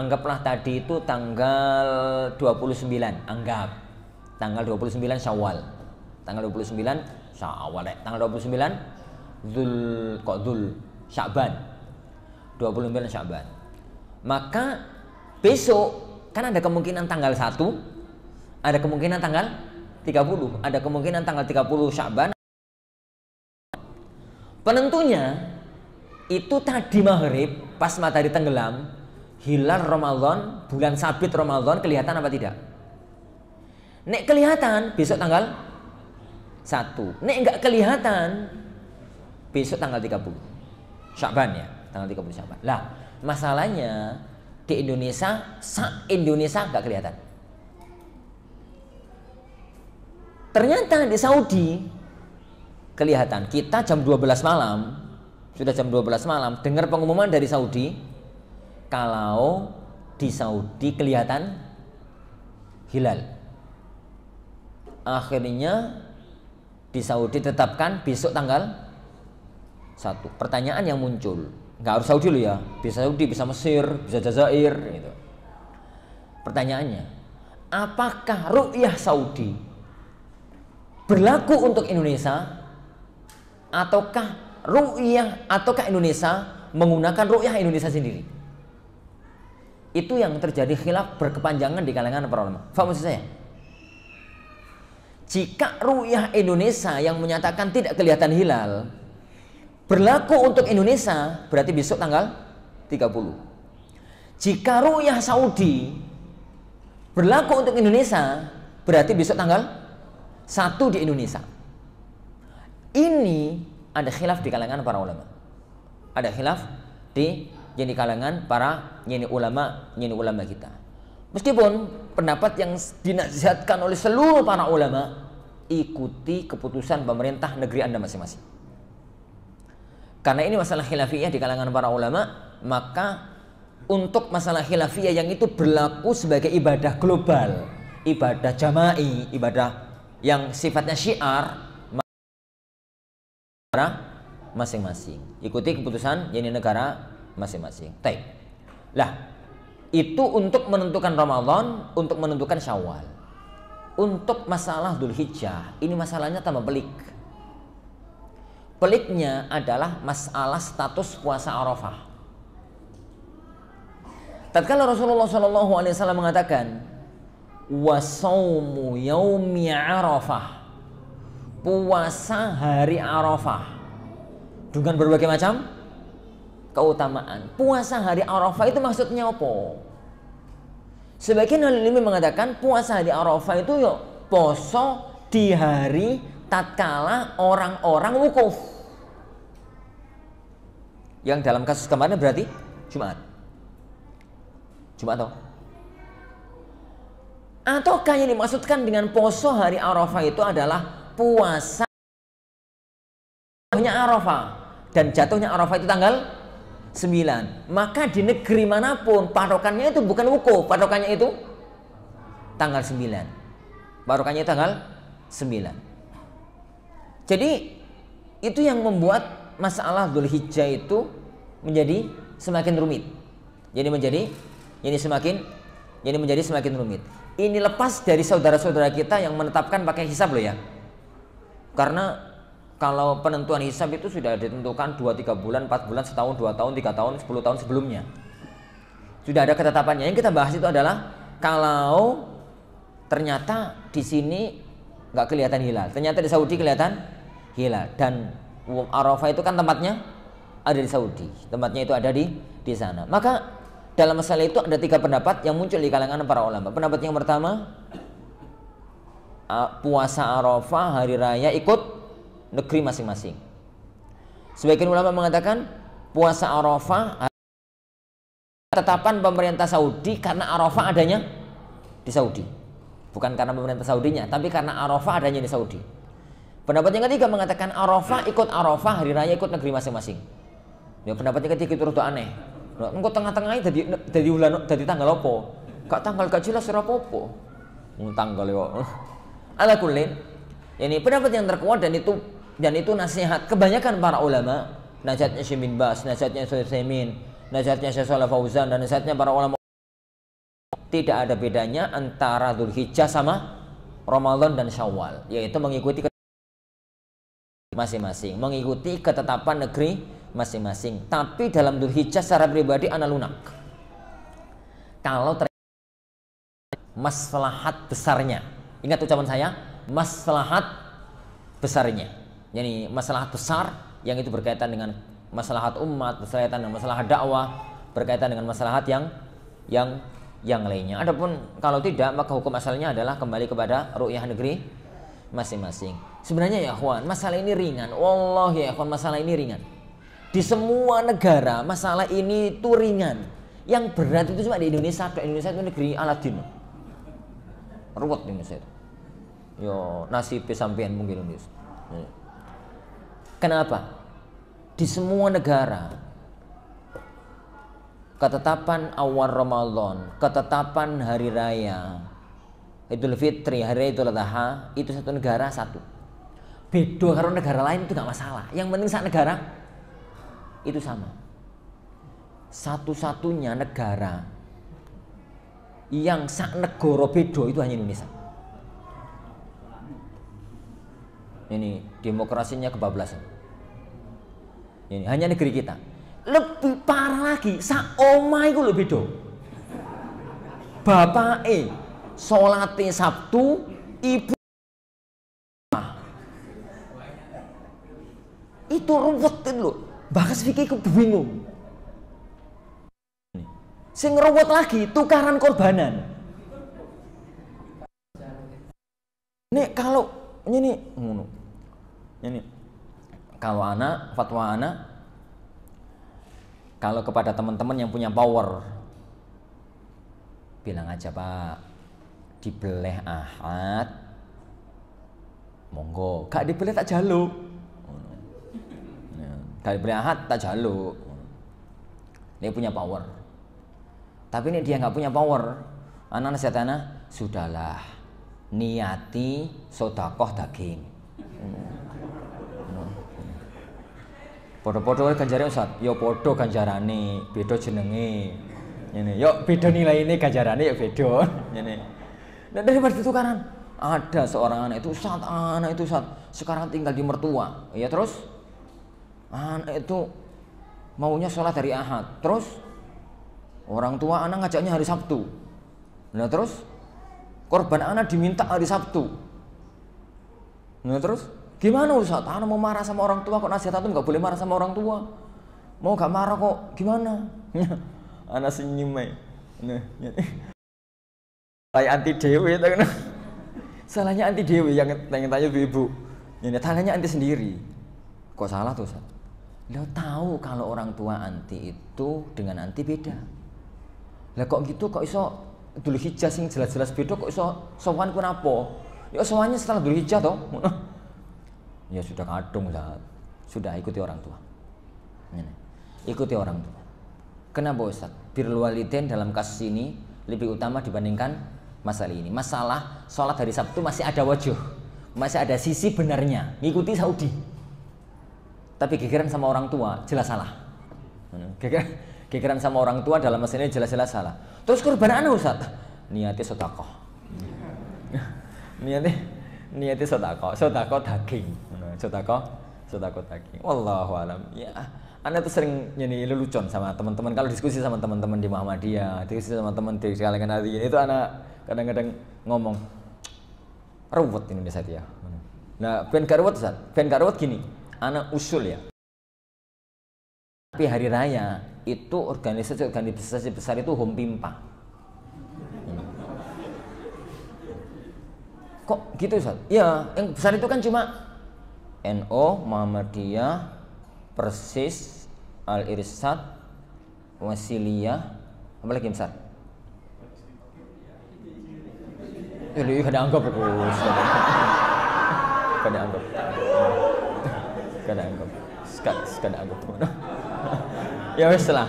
Anggaplah tadi itu tanggal 29, anggap tanggal 29 Syawal. Tanggal 29 Syawal, tanggal 29 Dzul Sya'ban. 29 Sya'ban. Maka besok kan ada kemungkinan tanggal 1, ada kemungkinan tanggal 30, ada kemungkinan tanggal 30 Sya'ban. Penentunya itu tadi maghrib pas matahari tenggelam, hilal Ramadan, bulan sabit Ramadan kelihatan apa tidak? Nek kelihatan besok tanggal 1. Nek enggak kelihatan besok tanggal 30 Sya'ban ya, tanggal 30 Sya'ban. Lah, masalahnya di Indonesia, Indonesia enggak kelihatan. Ternyata di Saudi kelihatan. Kita jam 12 malam, sudah jam 12 malam, dengar pengumuman dari Saudi kalau di Saudi kelihatan hilal. Akhirnya di Saudi tetapkan besok tanggal 1. Pertanyaan yang muncul, nggak harus Saudi loh ya, bisa Saudi, bisa Mesir, bisa Jazair gitu. Pertanyaannya, apakah ru'yah Saudi berlaku untuk Indonesia, ataukah Indonesia menggunakan ru'yah Indonesia sendiri? Itu yang terjadi khilaf berkepanjangan di kalangan para ulama. Faham maksud saya? Jika ru'yah Indonesia yang menyatakan tidak kelihatan hilal berlaku untuk Indonesia, berarti besok tanggal 30. Jika ru'yah Saudi berlaku untuk Indonesia, berarti besok tanggal 1 di Indonesia. Ini ada khilaf di kalangan para ulama. Ada khilaf di kalangan para ulama kita. Meskipun pendapat yang dinasihatkan oleh seluruh para ulama, ikuti keputusan pemerintah negeri Anda masing-masing. Karena ini masalah khilafiyah di kalangan para ulama, maka untuk masalah khilafiyah yang itu berlaku sebagai ibadah global, ibadah jama'i, ibadah yang sifatnya syiar, masing-masing. Ikuti keputusan negara masing-masing. Baik. Lah, itu untuk menentukan Ramadan, untuk menentukan Syawal. Untuk masalah Dzulhijjah, ini masalahnya tambah pelik. Peliknya adalah masalah status puasa Arafah. Tatkala Rasulullah SAW mengatakan, wasaumu yaumi Arafah, puasa hari Arafah, dengan berbagai macam keutamaan. Puasa hari Arafah itu maksudnya apa? Sebagian ahli ilmu mengatakan puasa hari Arafah itu yuk poso di hari tatkala orang-orang wukuf. Yang dalam kasus kemarin berarti Jumat. Jumat ataukah yang dimaksudkan dengan poso hari Arafah itu adalah puasa Arafah, dan jatuhnya Arafah itu tanggal 9. Maka di negeri manapun patokannya itu bukan wukuf, patokannya itu tanggal 9. Patokannya tanggal 9. Jadi itu yang membuat masalah Dzulhijjah itu menjadi semakin rumit. Jadi menjadi semakin rumit. Ini lepas dari saudara-saudara kita yang menetapkan pakai hisab loh ya. Karena kalau penentuan hisab itu sudah ditentukan 2-3 bulan, 4 bulan, setahun, 2 tahun, 3 tahun, 10 tahun sebelumnya. Sudah ada ketetapannya. Yang kita bahas itu adalah kalau ternyata di sini nggak kelihatan hilal, ternyata di Saudi kelihatan hilal, dan Arafah itu kan tempatnya ada di Saudi, tempatnya itu ada di sana. Maka dalam masalah itu ada 3 pendapat yang muncul di kalangan para ulama. Pendapat yang pertama, puasa Arafah hari raya ikut negeri masing-masing. Sebagian ulama mengatakan puasa Arafah ketetapan pemerintah Saudi karena Arafah adanya di Saudi. Bukan karena pemerintah Saudinya, tapi karena Arafah adanya di Saudi. Pendapat yang ketiga mengatakan Arafah ikut Arafah, hari raya ikut negeri masing-masing. Ya pendapat yang ketiga itu rada aneh. Engko tengah-tengahnya dari bulan dari tanggal apa? Gak tanggal gak jelas ora apa-apa. Tanggal yo. Ala kullin. Ini pendapat yang terkuat dan itu nasihat kebanyakan para ulama, nasihatnya Syekh bin Bas, nasihatnya Syekh Utsaimin, nasihatnya Syekh Shalih Fauzan dan nasihatnya para ulama. Tidak ada bedanya antara Dzulhijjah sama Ramadan dan Syawal, yaitu mengikuti masing-masing, mengikuti ketetapan negeri masing-masing. Tapi dalam Dzulhijjah secara pribadi ana lunak. Kalau maslahat besarnya, ingat ucapan saya, maslahat besarnya. Yani maslahat besar yang itu berkaitan dengan maslahat umat, berkaitan dengan maslahat dakwah, berkaitan dengan maslahat yang lainnya. Adapun kalau tidak, maka hukum asalnya adalah kembali kepada ru'yah negeri masing-masing. Sebenarnya ya ikhwan, masalah ini ringan. Wallahi ya ikhwan, masalah ini ringan. Di semua negara masalah ini itu ringan. Yang berat itu cuma di Indonesia. Indonesia itu negeri Aladin. Ruwet Indonesia itu. Yo nasib sampean mungkin Indonesia. Kenapa? Di semua negara ketetapan awal Ramadan, ketetapan hari raya Idul Fitri, hari raya Idul Adha, itu satu negara satu. Beda kalau negara lain itu nggak masalah. Yang penting sak negara itu sama. Satu-satunya negara yang sak negara beda itu hanya Indonesia. Ini demokrasinya kebablasan. Ini hanya negeri kita. Lebih parah lagi, sak omah iku lho beda. Bapake salate Sabtu, ibu itu ruwet lho. Bahkan fikih ku bingung. Sing ruwet lagi tukaran korbanan. Nek kalau ini ngono. Ini kalau fatwa anak kalau kepada teman-teman yang punya power, bilang aja Pak, dibeleh Ahad, monggo. Gak dibeleh tak jaluk. Gak dibeleh Ahad tak jaluk. Dia punya power. Tapi ini dia nggak punya power. Anak nasihat anak, sudahlah, niati sodakoh daging. Podo-podo ganjarane Ustaz, yo podo ganjarane, beda jenenge. Ngene, yo beda nilai ini ganjarane yo beda. Ngene. Nah, daripada tukaran, ada seorang anak itu Ustaz, sekarang tinggal di mertua. Ya terus anak itu maunya sholat hari Ahad. Terus orang tua anak ngajaknya hari Sabtu. Nah terus korban anak diminta hari Sabtu. Nah terus gimana Ustaz? Anak mau marah sama orang tua, kok nasihat antum nggak boleh marah sama orang tua? Mau gak marah kok? Gimana? Anak senyum aja. Nah, kayak anti dewi itu kan? Salahnya anti dewi yang tanya ibu. Ini tangannya anti sendiri. Kok salah tuh Ustaz? Lo tahu kalau orang tua anti itu dengan anti beda. Lah kok gitu, kok iso Dzulhijjah sing jelas-jelas beda, kok iso sowan ku napa? Ya sowannya setelah Dzulhijjah toh. Ya sudah kadung Ustaz. Sudah ikuti orang tua. Ini. Ikuti orang tua. Kenapa Ustaz? Birrul walidain dalam kasus ini lebih utama dibandingkan masalah ini. Masalah sholat hari Sabtu masih ada wajah, masih ada sisi benarnya. Ngikuti Saudi. Tapi gegeran sama orang tua jelas salah. Gegeran sama orang tua dalam masalah ini jelas-jelas salah. Terus korban anak Ustaz? Niatnya sedekah. Niatnya sedekah daging. Sedekah daging. Wallahu alam. Ya, Anda tuh sering nyanyi lelucon sama teman-teman kalau diskusi sama teman-teman di Muhammadiyah, diskusi sama teman di kalangan hati itu anak kadang-kadang ngomong ruwet Indonesia dia. Nah, ben garuwet Ustaz. Ben garuwet gini. Anak usul ya. Tapi hari raya itu organisasi besar itu Home Pimpa. Kok gitu Ustaz? Ya, yang besar itu kan cuma NU, Muhammadiyah, Persis, al-irsad, wasiliyah, apa lagi besar? Ini kada anggap aku. Kada anggap. Kada anggap. Kada anggap. Ya wes lah.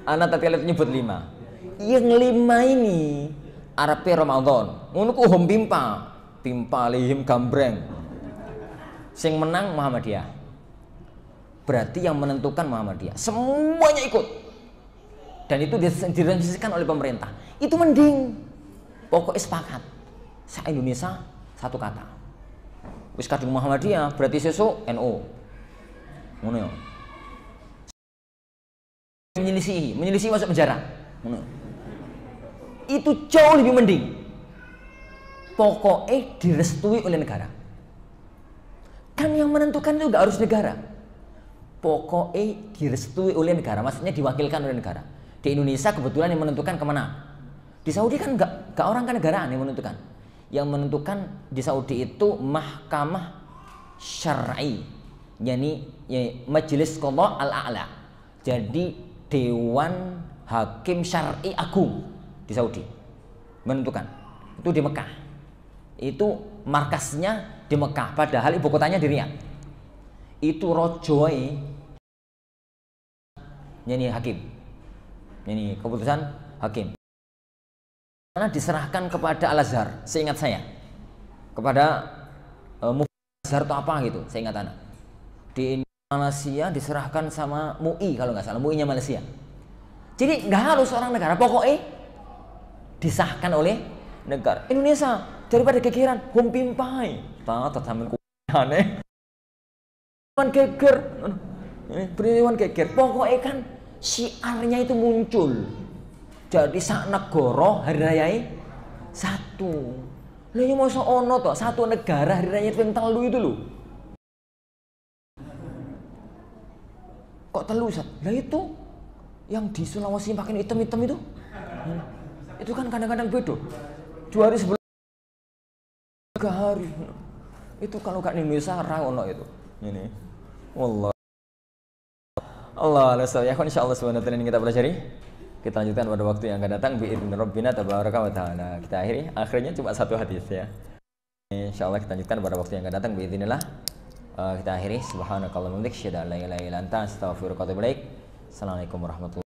Anak tadi kalian nyebut 5. Yang 5 ini Arabe Ramadan. Ngono ku hom pimpa lihim gambreng. Sing menang Muhammadiyah. Berarti yang menentukan Muhammadiyah. Semuanya ikut. Dan itu direncanakan oleh pemerintah. Itu mending. Pokoknya sepakat. Se-Indonesia satu kata. Wis kadung Muhammadiyah berarti sesuk NU. Ngono ya. Menyelisihi masuk penjara. Ngono. Itu jauh lebih mending. Pokoknya direstui oleh negara. Kan yang menentukan itu gak harus negara. Pokoknya direstui oleh negara, maksudnya diwakilkan oleh negara. Di Indonesia kebetulan yang menentukan kemana. Di Saudi kan gak orang kan negaraan yang menentukan. Yang menentukan di Saudi itu mahkamah syar'i, yakni Majelis Qadha al-A'la. Jadi Dewan Hakim Syar'i Agung di Saudi menentukan. Itu di Mekah. Itu markasnya di Mekah, padahal ibu kotanya di Riyadh. Itu rojoi yakni hakim. Ini keputusan hakim. Karena diserahkan kepada Al-Azhar, seingat saya, kepada Al-Azhar itu apa gitu, seingat anak. Di Malaysia diserahkan sama MUI kalau nggak salah, MUI-nya Malaysia. Jadi nggak harus orang negara, pokoknya disahkan oleh negara. Indonesia daripada gegeran, humpimpai, tatamin aneh, geger, beriwan geger. Pokoknya kan syiarnya itu muncul. Jadi sak negara hari raya satu. Lah yo mosok ono to satu negara hari raya ping 3 itu lho. Kok telu Ustaz? Lah itu yang di Sulawesi pakai hitam-hitam itu. Itu kan kadang-kadang beda. 2 hari sebelum 3 hari. Itu kalau gak di Indonesia ra ono itu. Ini. Wallah. Allah ya insyaallah subhanahu wa ta'ala ini kita pelajari. Kita lanjutkan pada waktu yang akan datang bi'idzni rabbina tabaraka wa ta'ala. Kita akhirnya cuma 1 hadis ya. Insyaallah kita lanjutkan pada waktu yang akan datang bi'idznillah. Kita akhiri subhanakallahumma wa bihamdika asyhadu an la ilaha illa anta astaghfiruka wa atubu ilaik. Assalamualaikum warahmatullahi wabarakatuh.